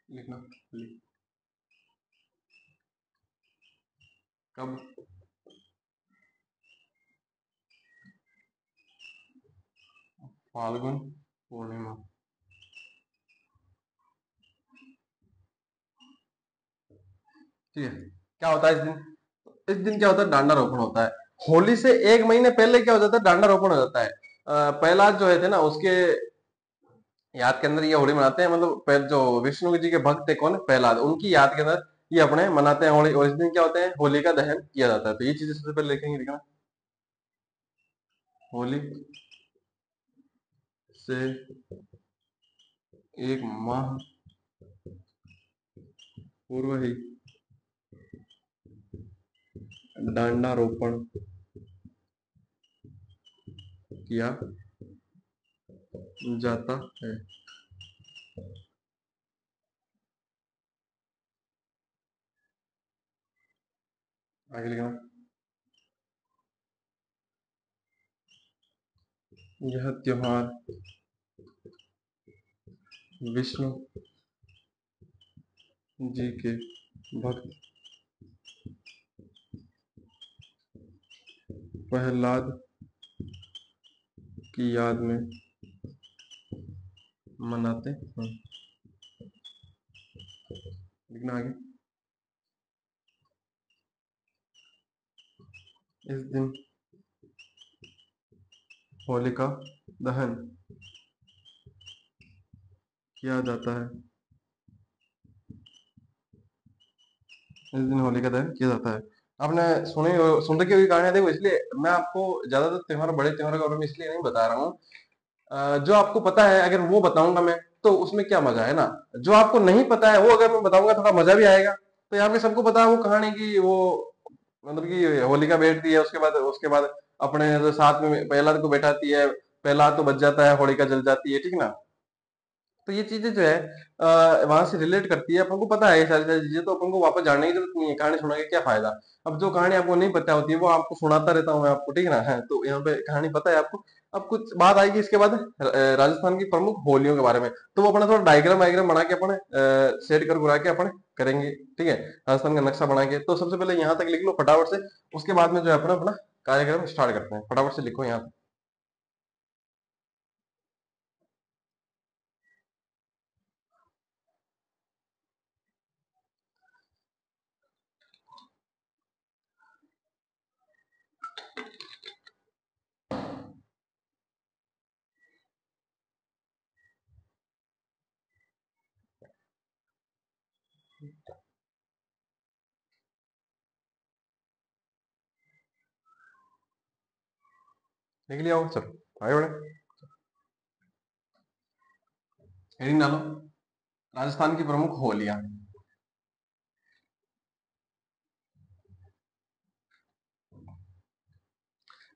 लिखना होली कब, फाल्गुन पूर्णिमा, ठीक है। क्या होता है इस दिन, इस दिन क्या होता है डांडा रोपण होता है। होली से एक महीने पहले क्या हो जाता है, डांडा रोपण हो जाता है। प्रहलाद जो है थे ना उसके याद के अंदर ये होली मनाते हैं, मतलब जो विष्णु जी के भक्त थे कौन, प्रहलाद, उनकी याद के अंदर ये अपने मनाते हैं होली, और इस दिन क्या होता है होली का दहन किया जाता है, तो ये चीजें सबसे पहले लिखेंगे, लिखना होली से एक माह पूर्व ही डांडा रोपण किया जाता है। आगे लिखना, यह त्योहार विष्णु जी के भक्त प्रहलाद की याद में मनाते हैं। लिखना आगे, इस दिन होलिका दहन किया जाता है। इस दिन होलिका दहन किया जाता है। आपने सुन रखी हुई कहानियां, देखो इसलिए मैं आपको ज्यादातर त्योहार, बड़े त्योहारों के बारे में इसलिए नहीं बता रहा हूँ। जो आपको पता है अगर वो बताऊंगा मैं, तो उसमें क्या मजा है ना। जो आपको नहीं पता है वो अगर मैं बताऊंगा थोड़ा मजा भी आएगा। तो यहाँ पे सबको पता है वो कहानी की, वो मतलब कि होलिका बैठती है, उसके बाद अपने जो साथ में प्रहलाद को बैठाती है, प्रहलाद तो बच जाता है, होलिका जल जाती है, ठीक ना। तो ये चीजें जो है वहां से रिलेट करती है, अपन को पता है ये सारी सारी चीजें, तो अपन को वापस जानने की जरूरत नहीं है, कहानी सुना के क्या फायदा। अब जो कहानी आपको नहीं पता होती है वो आपको सुनाता रहता हूँ मैं आपको, ठीक है ना है। तो यहाँ पे कहानी पता है आपको। अब कुछ बात आएगी इसके बाद राजस्थान की प्रमुख होलियों के बारे में, तो वो अपना थोड़ा डायग्राम वायग्राम बना के अपने सेट कर गुरा के अपने करेंगे, ठीक है। राजस्थान का नक्शा बना के, तो सबसे पहले यहाँ तक लिख लो फटाफट से। उसके बाद में जो है अपना अपना कार्यक्रम स्टार्ट करते हैं, फटाफट से लिखो यहाँ तक। लिख लिया हो, चलो आगे बढ़े। हेडिंग डालो, राजस्थान की प्रमुख होलियां।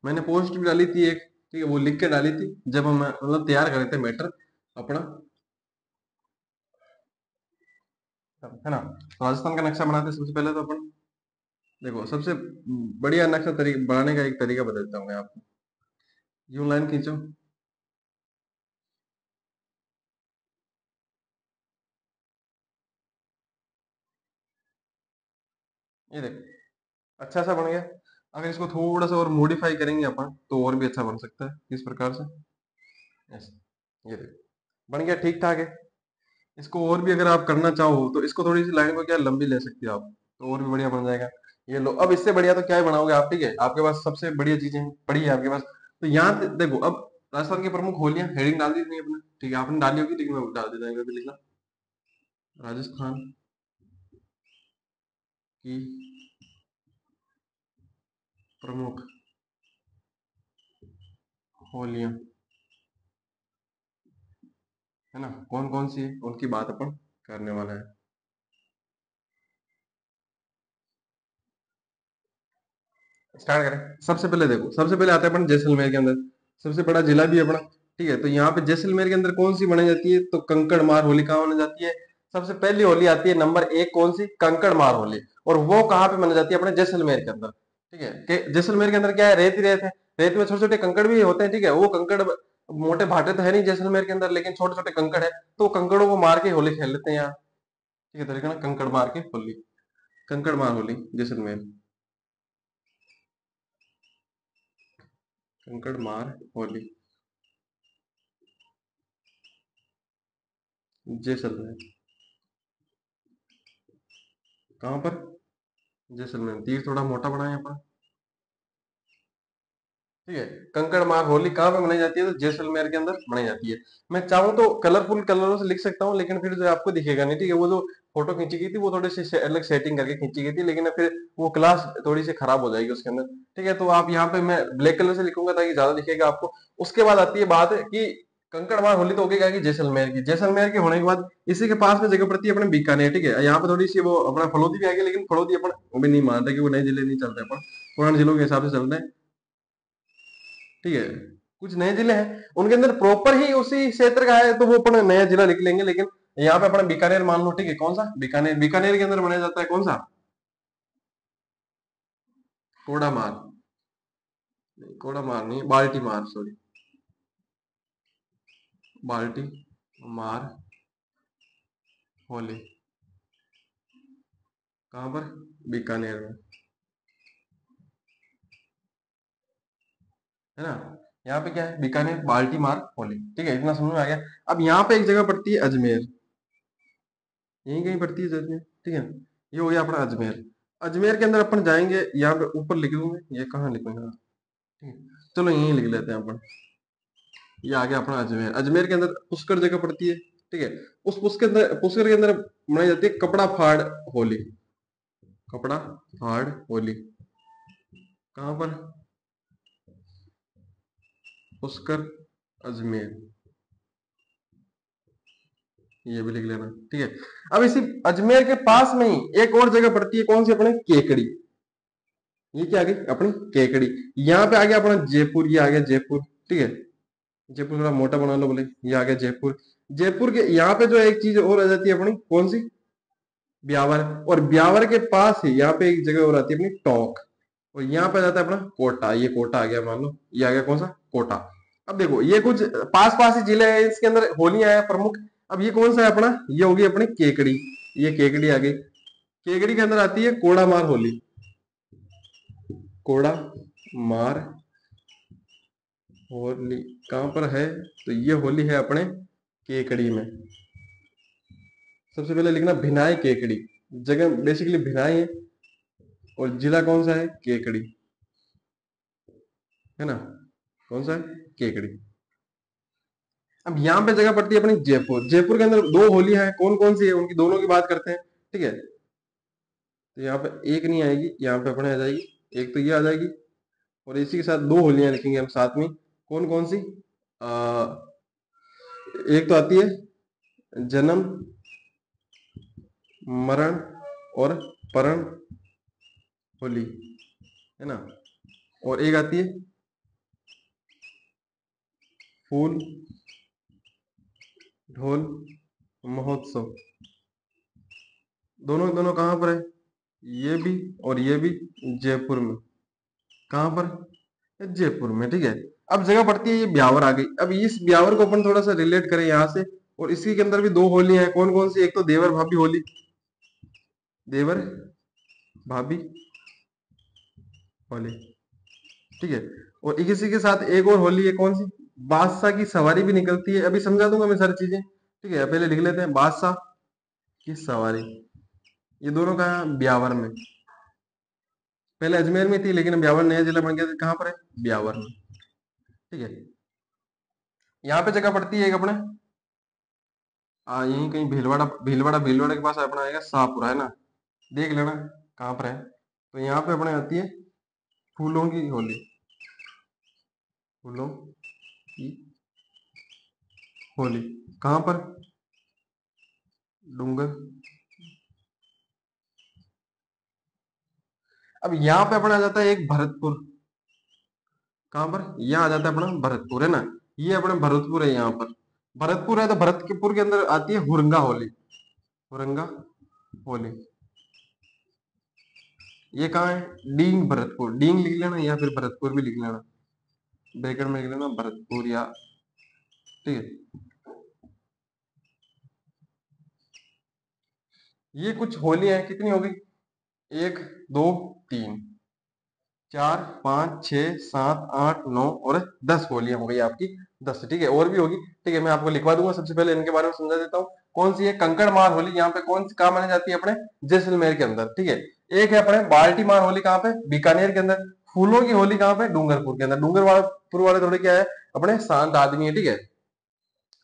मैंने पोस्ट भी डाली थी एक, ठीक है, वो लिख के डाली थी जब हम मतलब तैयार कर रहे थे मैटर अपना, है ना। तो राजस्थान का नक्शा बनाते हैं सबसे पहले तो अपन, देखो सबसे बढ़िया नक्शा तरीका बनाने का एक तरीका बता देता हूँ मैं आपको। यूं लाइन खींचो, ये देखो अच्छा सा बन गया। अगर इसको थोड़ा सा और मॉडिफाई करेंगे अपन तो और भी अच्छा बन सकता है, किस प्रकार से, ऐसे, ये देखो बन गया, ठीक ठाक है। इसको और भी अगर आप करना चाहो तो इसको थोड़ी सी लाइन को क्या लंबी ले सकते हो आप, तो और भी बढ़िया बन जाएगा। ये लो, अब इससे बढ़िया तो क्या ही बनाओगे आप, ठीक है, आपके पास सबसे बढ़िया चीजें पड़ी है आपके पास। तो यहाँ देखो, अब राजस्थान की प्रमुख होलियां हेडिंग डाल दी नहीं अपने, ठीक है, आपने डाली होगी लेकिन मैं डाल देता हूँ, भी लिखना, राजस्थान की प्रमुख होलियां, है ना, कौन कौन सी है उनकी बात अपन करने वाला है। स्टार्ट करें, सबसे पहले देखो, सबसे पहले आते हैं अपन जैसलमेर के अंदर, सबसे बड़ा जिला भी है अपना, ठीक है। तो यहाँ पे जैसलमेर के अंदर कौन सी मनाई जाती है, तो कंकड़ मार होली कहाँ मनाई जाती है। सबसे पहली होली आती है नंबर एक, कौन सी, कंकड़ मार होली। और वो कहाँ पे मनाई जाती है, अपने जैसलमेर के अंदर, ठीक है। जैसलमेर के अंदर क्या है, रेत ही रेत है, रेत में छोटे छोटे कंकड़ भी होते हैं, ठीक है। वो कंकड़ मोटे भाटे तो है नहीं जैसलमेर के अंदर, लेकिन छोटे छोटे कंकड़ है, तो कंकड़ों को मार के होली खेल लेते हैं यहाँ, ठीक है। तरीका ना, कंकड़ मार के होली, कंकड़ मार होली जैसलमेर, कंकड़ मार होली जैसलमेर। कहाँ पर, जैसलमेर, तीर थोड़ा मोटा बनाए यहाँ पर, ठीक है। कंकड़ मार होली कहाँ पे मनाई जाती है, तो जैसलमेर के अंदर मनाई जाती है। मैं चाहूँ तो कलरफुल कलरों से लिख सकता हूँ, लेकिन फिर जो आपको दिखेगा नहीं, ठीक है। वो जो फोटो खींची गई थी वो थोड़ी सी अलग सेटिंग करके खींची गई थी, लेकिन फिर वो क्लास थोड़ी सी खराब हो जाएगी उसके अंदर, ठीक है। तो आप यहाँ पे मैं ब्लैक कलर से लिखूंगा ताकि ज्यादा दिखेगा आपको। उसके बाद आती है बात कि कंकड़ मार होली तो होगी क्या कि जैसलमेर की, जैसलमेर के होने के बाद इसी के पास में जगह पड़ती है अपने बीकानेर, ठीक है। यहाँ पे थोड़ी सी वो अपना फलोदी भी आ गई, लेकिन फलोदी अपन वो भी नहीं मानते कि वो नए जिले नहीं चलते, अपन पुराने जिलों के हिसाब से चलते हैं, ठीक है। कुछ नए जिले हैं उनके अंदर प्रॉपर ही उसी क्षेत्र का है तो वो अपन नया जिला लिख लेंगे, लेकिन यहाँ पे अपना बीकानेर मान लो, ठीक है। कौन सा? बीकानेर। बीकानेर के अंदर मनाया जाता है कौन सा? कोड़ा मार। कोड़ा मार नहीं, बाल्टी मार, सॉरी, बाल्टी मार होली। कहाँ पर? बीकानेर में, है ना। यहाँ पे क्या है? बीकानेर, बाल्टी मार होली, ठीक है। इतना समझ में आ गया। अब यहाँ पे एक जगह पड़ती है अजमेर, यहीं कहीं पड़ती है अजमेर, ठीक है। ये हो गया अपना अजमेर। अजमेर के अंदर अपन जाएंगे, यहाँ पे ऊपर लिख दूंगे, ये कहाँ लिखूंगा, ठीक है। चलो यहीं लिख लेते हैं अपन। ये आ गया अपना अजमेर। अजमेर के अंदर पुष्कर जगह पड़ती है, ठीक है। उस पुष्कर के अंदर मनाई जाती है कपड़ा फाड़ होली। कपड़ा फाड़ होली कहाँ पर? पुष्कर, अजमेर, ये भी लिख लेना, ठीक है। अब इसी अजमेर के पास में ही एक और जगह पड़ती है, कौन सी? अपने केकड़ी। ये क्या आ गई? अपनी केकड़ी। यहाँ पे आ गया अपना जयपुर, ये आ गया जयपुर, ठीक है। जयपुर थोड़ा मोटा बना लो बोले, ये आ गया जयपुर। जयपुर के यहाँ पे जो एक चीज और आ जाती है अपनी, कौन सी? ब्यावर। और ब्यावर के पास ही यहाँ पे एक जगह और आती है अपनी टोंक, और यहाँ पे आ जाता है अपना कोटा। ये कोटा आ गया, मान लो ये आ गया कौन सा? कोटा। अब देखो ये कुछ पास पास ही जिले हैं, इसके अंदर होलियां है प्रमुख। अब ये कौन सा है अपना? ये होगी अपनी केकड़ी। ये केकड़ी आ गई। केकड़ी के अंदर आती है कोड़ा मार होली। कोड़ा मार होली कहाँ पर है? तो ये होली है अपने केकड़ी में। सबसे पहले लिखना भिनाई केकड़ी, जगह बेसिकली भिनाई है, और जिला कौन सा है? केकड़ी, है ना। कौन सा है? केकड़ी। अब यहाँ पे जगह पड़ती है अपनी जयपुर। जयपुर के अंदर दो होलियां हैं, कौन कौन सी है उनकी दोनों की बात करते हैं, ठीक है। तो यहाँ पे एक नहीं आएगी, यहाँ पे अपने आ जाएगी एक, तो ये आ जाएगी। और इसी के साथ दो होलियां लिखेंगे हम साथ में, कौन कौन सी? एक तो आती है जन्म मरण और परण होली, है ना। और एक आती है फूल ढोल महोत्सव। दोनों दोनों कहाँ पर है? ये भी और ये भी जयपुर में। कहाँ पर? जयपुर में, ठीक है। अब जगह पड़ती है ये ब्यावर आ गई। अब इस ब्यावर को अपन थोड़ा सा रिलेट करें यहाँ से, और इसी के अंदर भी दो होलियां हैं, कौन कौन सी? एक तो देवर भाभी होली, देवर भाभी होली, ठीक है। और इसी के साथ एक और होली है, कौन सी? बादशाह की सवारी भी निकलती है। अभी समझा दूंगा मैं सारी चीजें, ठीक है। पहले लिख लेते हैं बादशाह की सवारी। ये दोनों कहाँ है? ब्यावर में। पहले अजमेर में थी, लेकिन ब्यावर नया जिला बन गया, तो कहाँ पर है? ब्यावर में, ठीक है। यहाँ पे जगह पड़ती है एक अपने, यहीं कहीं भीलवाड़ा, भीलवाड़ा के पास अपना आएगा शाहपुरा, है ना। देख लेना कहाँ पर है। तो यहाँ पे अपने आती है फूलों की होली। फूलों की होली कहाँ पर? डूंगर। अब यहाँ पे अपना आ जाता है एक भरतपुर। कहाँ पर? यहाँ आ जाता है अपना भरतपुर, है ना। ये अपना भरतपुर है, यहाँ पर भरतपुर है। तो भरतपुर के अंदर आती है हुरंगा होली। हुरंगा होली ये कहाँ है? डींग भरतपुर। डींग लिख लेना या फिर भरतपुर भी लिख लेना, ब्रैकेट में लिख लेना भरतपुर, या ठीक है। ये कुछ होली है, कितनी हो गई? एक, दो, तीन, चार, पाँच, छः, सात, आठ, नौ और 10 होलियां हो गई आपकी। 10, ठीक है। और भी होगी, ठीक है। मैं आपको लिखवा दूंगा। सबसे पहले इनके बारे में समझा देता हूँ। कौन सी है? कंकड़ मार होली। यहाँ पे कौन सी कहाँ मानी जाती है? अपने जैसलमेर के अंदर, ठीक है। एक है अपने बाल्टी मार होली, कहाँ पे? बीकानेर के अंदर। फूलों की होली कहाँ पे? डूंगरपुर के अंदर। डूंगरपुर वाले थोड़े क्या है? अपने शांत आदमी है, ठीक है।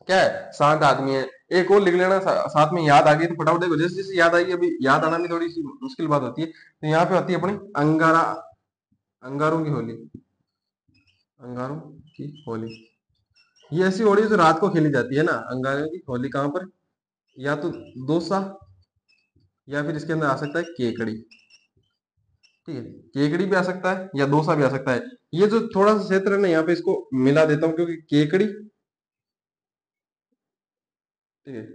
क्या है? शांत आदमी है। एक और लिख लेना साथ में, याद आ गई तो फटाफट देखो, जैसे जैसे याद आएगी। अभी याद आना भी थोड़ी सी मुश्किल बात होती है। तो यहाँ पे आती है अपनी अंगारा, अंगारों की होली। अंगारों की होली ये ऐसी होली जो रात को खेली जाती है ना। अंगारों की होली कहाँ पर? या तो दोसा, या फिर इसके अंदर आ सकता है केकड़ी। ठीक है, केकड़ी भी आ सकता है या डोसा भी आ सकता है। ये जो थोड़ा सा क्षेत्र है ना, यहाँ पे इसको मिला देता हूँ, क्योंकि केकड़ी, ठीक है,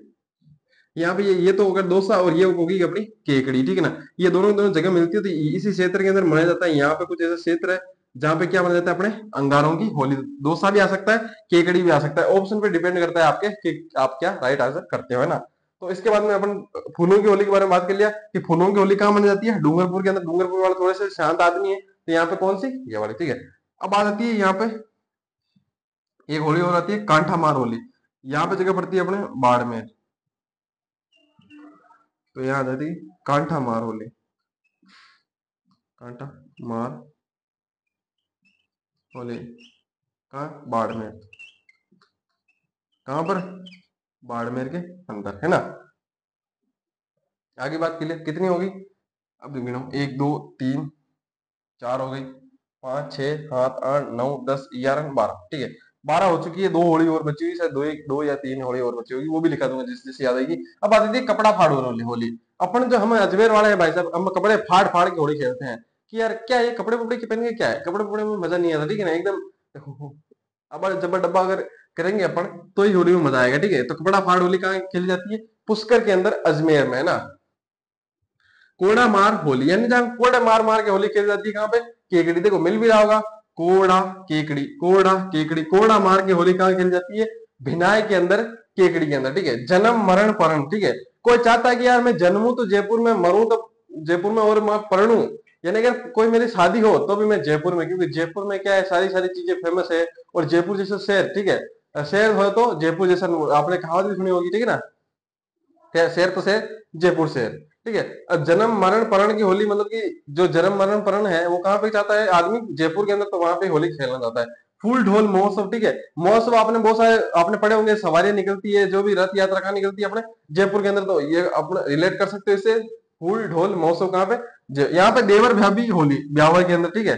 यहाँ पे ये तो होगा डोसा और ये होगी अपनी केकड़ी, ठीक है ना। ये दोनों दोनों जगह मिलती है, तो इसी क्षेत्र के अंदर मनाया जाता है। यहाँ पे कुछ ऐसा क्षेत्र है जहाँ पे क्या मनाया जाता है, अपने अंगारों की होली। डोसा भी आ सकता है, केकड़ी भी आ सकता है, ऑप्शन पे डिपेंड करता है आपके कि आप क्या राइट आंसर करते हो, है ना। तो इसके बाद में अपन फूलों की होली के बारे में बात कर लिया कि फूलों की होली कहाँ मनाई जाती है, डूंगरपुर के अंदर। डूंगरपुर वाले थोड़े से शांत आदमी है, तो यहाँ पे कौन सी, ये वाली, ठीक है। अब बात आती है यहाँ पे एक होली और आती है कांठा मार होली। यहाँ पे जगह पड़ती है अपने बाड़मेर। तो यहाँ आ जाती है कांठा मार होली, कांटा मार होली, कहाँ, बाड़मेर। कहाँ पर, बाड़मेर के अंदर, है ना। आगे बात क्लियर, कितनी होगी, अब गिनो, एक दो तीन चार हो गई, पाँच छः सात आठ नौ 10 11 12, ठीक है। 12 हो चुकी है, दो होली और बची हुई, शायद दो या तीन होली और बची होगी, वो भी लिखा दूंगा जिस जिससे याद आएगी। अब आती थी कपड़ा फाड़ होली। होली अपन जो हम अजमेर वाले हैं भाई साहब, हम कपड़े फाड़ फाड़ के होली खेलते हैं कि यार क्या ये कपड़े वपड़े के पहन के क्या है, कपड़े वपड़े में मजा नहीं आता, ठीक है ना, एकदम। देखो, अब जब डब्बा अगर करेंगे अपन, तो ही होली में मजा आएगा, ठीक है। तो कपड़ा फाड़ होली कहाँ खेली जाती है, पुष्कर के अंदर, अजमेर में, है ना। कोड़ा मार होली, यानी जहां कोड़ा मार मार के होली खेली जाती है, कहाँ पे, केकड़ी। देखो मिल भी रहा होगा, कोड़ा केकड़ी, कोड़ा केकड़ी, कोड़ा मार के होली कहाँ खेली जाती है, भिनाई के अंदर, केकड़ी के अंदर, ठीक है। जन्म मरण परण, ठीक है। कोई चाहता है कि यार मैं जन्मूं तो जयपुर में, मरूं तो जयपुर में, और मैं पढ़ूं, यानी अगर कोई मेरी शादी हो तो भी मैं जयपुर में, क्योंकि जयपुर में क्या है, सारी सारी चीजें फेमस है। और जयपुर जैसा शहर, ठीक है, शहर हो तो जयपुर जैसा, आपने कहावत भी सुनी होगी, ठीक है ना। शेर तो शेर, जयपुर शेर, ठीक है। अब जन्म मरण परण की होली, मतलब कि जो जन्म मरण परण है वो कहाँ पे चाहता है आदमी, जयपुर के अंदर, तो वहां पे होली खेलना चाहता है। फूल ढोल महोत्सव, ठीक है। महोत्सव आपने बहुत सारे आपने पढ़े होंगे, सवारियां निकलती है, जो भी रथ यात्रा कहाँ निकलती है, अपने जयपुर के अंदर। तो ये अपने रिलेट कर सकते हो इससे। फूल ढोल महोत्सव कहाँ पे, यहाँ पे देवर भाभी होली, ब्यावर के अंदर, ठीक है।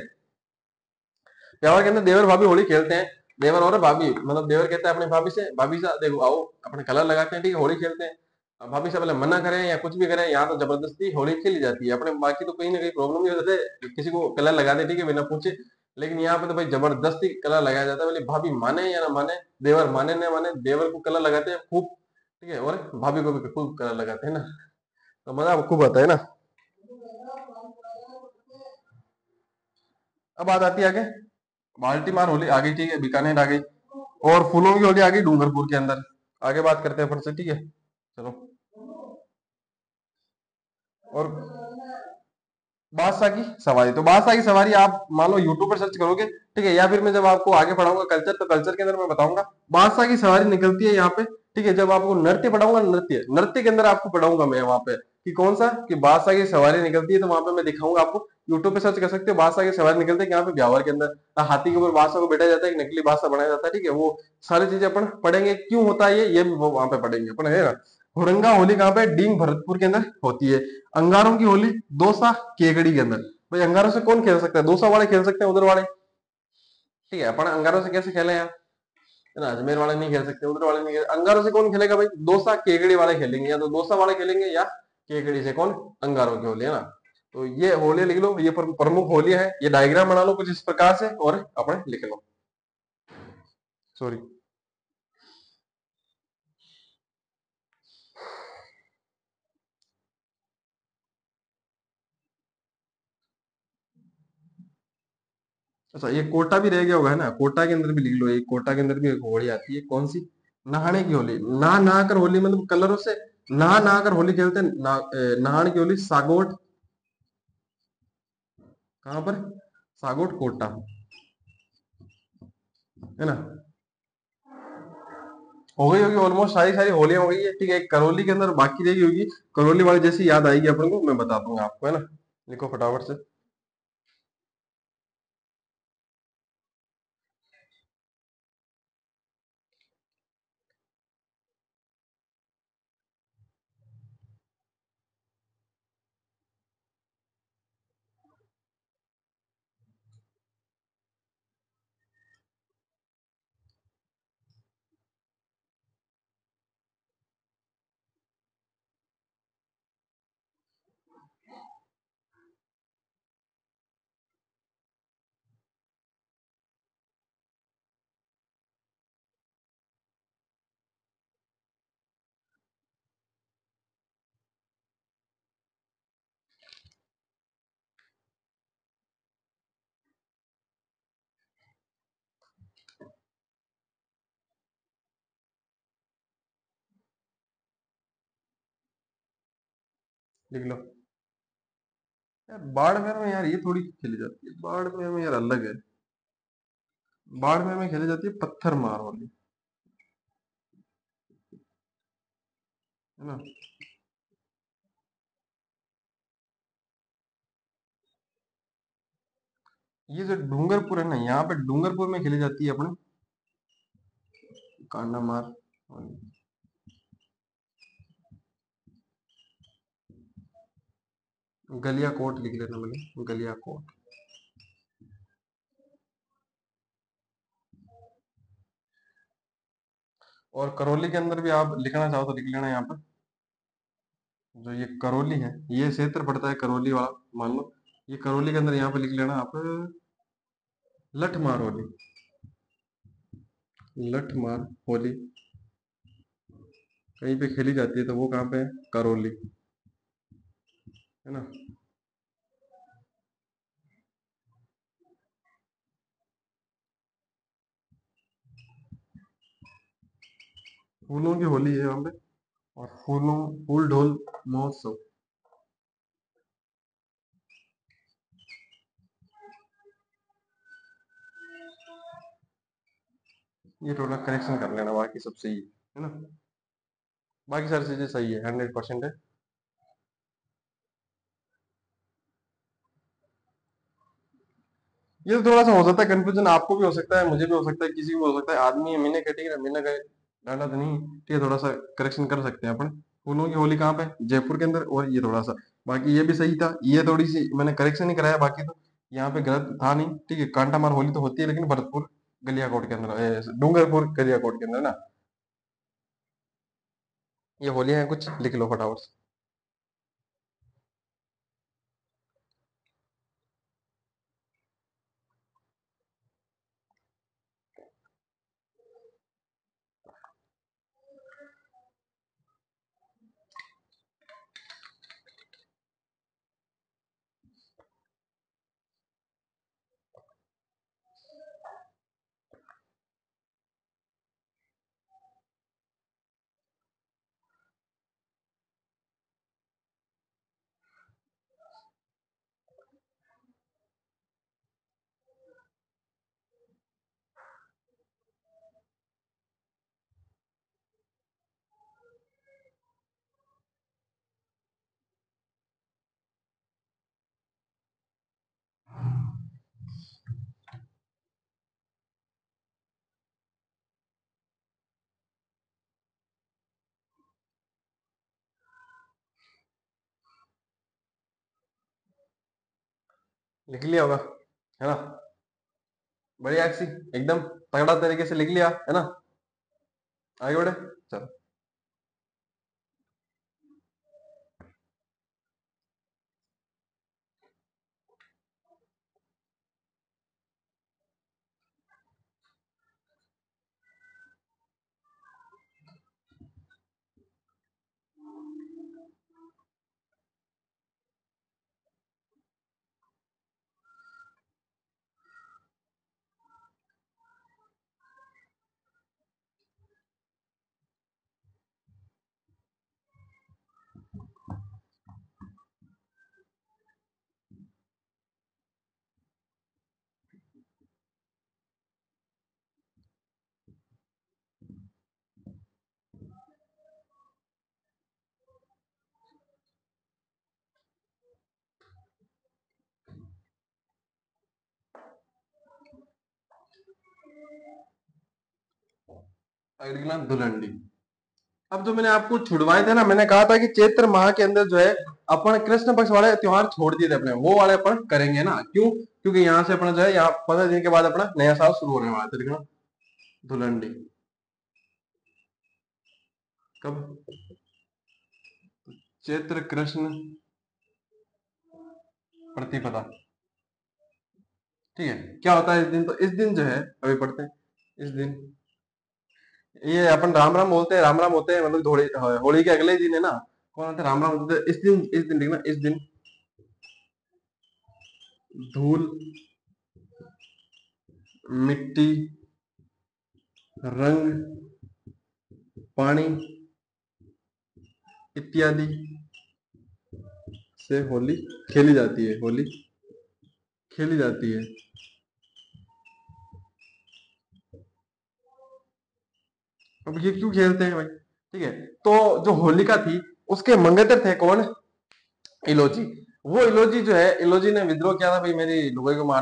ब्यावर के अंदर देवर भाभी होली खेलते हैं। देवर और भाभी, मतलब देवर कहता है अपने भाभी से, भाभी साहब देखो आओ, अपने कलर लगाते हैं, ठीक है, होली खेलते हैं। अब भाभी से पहले मना करें या कुछ भी करें, यहाँ तो जबरदस्ती होली खेली जाती है अपने। बाकी तो कहीं ना कहीं प्रॉब्लम नहीं होता है, किसी को कलर लगा दे, ठीक है, बिना पूछे। लेकिन यहाँ पे तो भाई जबरदस्ती कलर लगाया जाता है, बोले भाभी माने या ना माने, देवर माने ना माने, देवर को कलर लगाते हैं खूब, ठीक है, और भाभी को भी खूब कलर लगाते हैं ना। तो मजा खूब आता है ना। अब बात आती है आगे, बाल्टी मार होली आ गई, ठीक है, बीकानेर आ गई। और फूलों की होली आ गई डूंगरपुर के अंदर। आगे बात करते हैं फिर से, ठीक है, चलो। और बादशाह की सवारी, तो बादशाह की सवारी आप मान लो यूट्यूब पर सर्च करोगे, ठीक है, या फिर मैं जब आपको आगे पढ़ाऊंगा कल्चर, तो कल्चर के अंदर मैं बताऊंगा बादशाह की सवारी निकलती है यहाँ पे, ठीक है। जब आपको नृत्य पढ़ाऊंगा, नृत्य नृत्य के अंदर आपको पढ़ाऊंगा मैं वहां पे कि कौन सा, कि बादशाह की सवारी निकलती है, तो वहां पे मैं दिखाऊंगा आपको। यूट्यूब पे सर्च कर सकते हो, बादशाह की सवारी निकलती है यहाँ पे ब्यावर के अंदर। हाथी के ऊपर बादशाह को बैठा जाता है, एक नकली बादशाह बनाया जाता है, ठीक है। वो सारी चीजें अपन पढ़ेंगे, क्यों होता है ये भी वो वहां पे पढ़ेंगे अपन, है ना। हुड़ंगा होली कहाँ पे, डींग भरतपुर के अंदर होती है। अंगारों की होली दौसा, केकड़ी के अंदर। भाई अंगारों से कौन खेल सकता है, दो सौ वाले खेल सकते हैं, उधर वाले, ठीक है। अपन अंगारों से कैसे खेले यार, है ना, अजमेर वाले नहीं खेल सकते, उधर वाले नहीं खेल, अंगारों से कौन खेलेगा भाई, दोसा केकड़ी वाले खेलेंगे, या तो दोसा वाले खेलेंगे या केकड़ी से कौन, अंगारों की होली, है ना। तो ये होली लिख लो, ये प्रमुख होली है, ये डायग्राम बना लो कुछ इस प्रकार से, और अपने लिख लो, सॉरी। अच्छा, ये कोटा भी रह गया होगा, है ना, कोटा के अंदर भी लिख लो, ये कोटा के अंदर भी एक होली आती है, कौन सी, नहाने की होली। नहा नहा कर होली, मतलब कलरों से नहा नहा कर होली खेलते हैं, नहाने की होली सागोट, कहाँ पर, सागोट कोटा, है ना। हो गई होगी ऑलमोस्ट, सारी सारी होलियां हो गई है, ठीक है। एक करौली के अंदर बाकी रही होगी, करौली वाली जैसी याद आएगी अपन को, मैं बता दूंगा आपको, है ना। लिखो फटाफट से। लिख लो। यार बाड़मेर में यार ये थोड़ी खेली जाती है, बाड़मेर में यार अलग है। बाड़मेर में खेली जाती है पत्थर मार होली, है ना। ये जो डूंगरपुर है ना, यहाँ पे डूंगरपुर में खेली जाती है अपने कांडा मार होली। गलिया कोट लिख लेना मैंने, गलिया कोट। और करौली के अंदर भी आप लिखना चाहो तो लिख लेना यहाँ पर। जो ये करौली है, ये क्षेत्र पड़ता है करौली वाला, मान लो। ये करौली के अंदर यहाँ पे लिख लेना आप, लठमार होली। लठमार होली कहीं पे खेली जाती है तो वो कहाँ पे है, करौली, है ना। फूलों की होली है वहाँ पे, और फूल ढोल महोत्सव। ये थोड़ा करेक्शन कर लेना, बाकी सब सही है ना। बाकी सारी चीजें सही है, 100% है। ये तो थोड़ा सा हो सकता है कंफ्यूजन, आपको भी हो सकता है, मुझे भी हो सकता है, किसी को हो सकता है। आदमी है, मैंने कैटेगरी, मैंने कहे डाला तो नहीं। ठीक है, थोड़ा सा करेक्शन कर सकते हैं अपन। फूलों की होली कहाँ पे, जयपुर के अंदर। और ये थोड़ा सा, बाकी ये भी सही था, ये थोड़ी सी मैंने करेक्शन ही कराया, बाकी तो यहाँ पे गलत था नहीं। ठीक है, कांटा मार होली तो होती है लेकिन भरतपुर गलियाकोट के अंदर, डूंगरपुर गलियाकोट के अंदर ना। ये होली है कुछ, लिख लो फटाफट से। लिख लिया होगा, है ना। बढ़िया सी, एकदम तगड़ा तरीके से लिख लिया, है ना। आगे बढ़े, चलो। अगला धुलंडी। अब जो मैंने आपको छुड़वाए थे ना, मैंने कहा था कि चैत्र माह के अंदर जो है अपन कृष्ण पक्ष वाले त्योहार छोड़ दिए थे अपने, वो वाले अपन करेंगे ना। क्यों? क्योंकि यहाँ से अपना जो है, यहाँ 15 दिन के बाद अपना नया साल शुरू होने वाला है। तो लिखना धुलंडी कब, चैत्र कृष्ण प्रतिपदा। ठीक है, क्या होता है इस दिन? तो इस दिन जो है, अभी पढ़ते हैं। इस दिन ये अपन राम राम बोलते हैं, राम राम होते हैं, मतलब होली के अगले ही दिन है ना। कौन होते हैं राम राम होते हैं इस दिन। इस दिन लिखना, इस दिन धूल, मिट्टी, रंग, पानी इत्यादि से होली खेली जाती है, होली खेली जाती है। अब ये क्यों खेलते हैं भाई? ठीक है, तो जो होलिका थी उसके मंगेतर थे कौन? इलोजी। वो इलोजी जो है, इलोजी ने विद्रोह किया था भाई, मेरी लुगाई को मार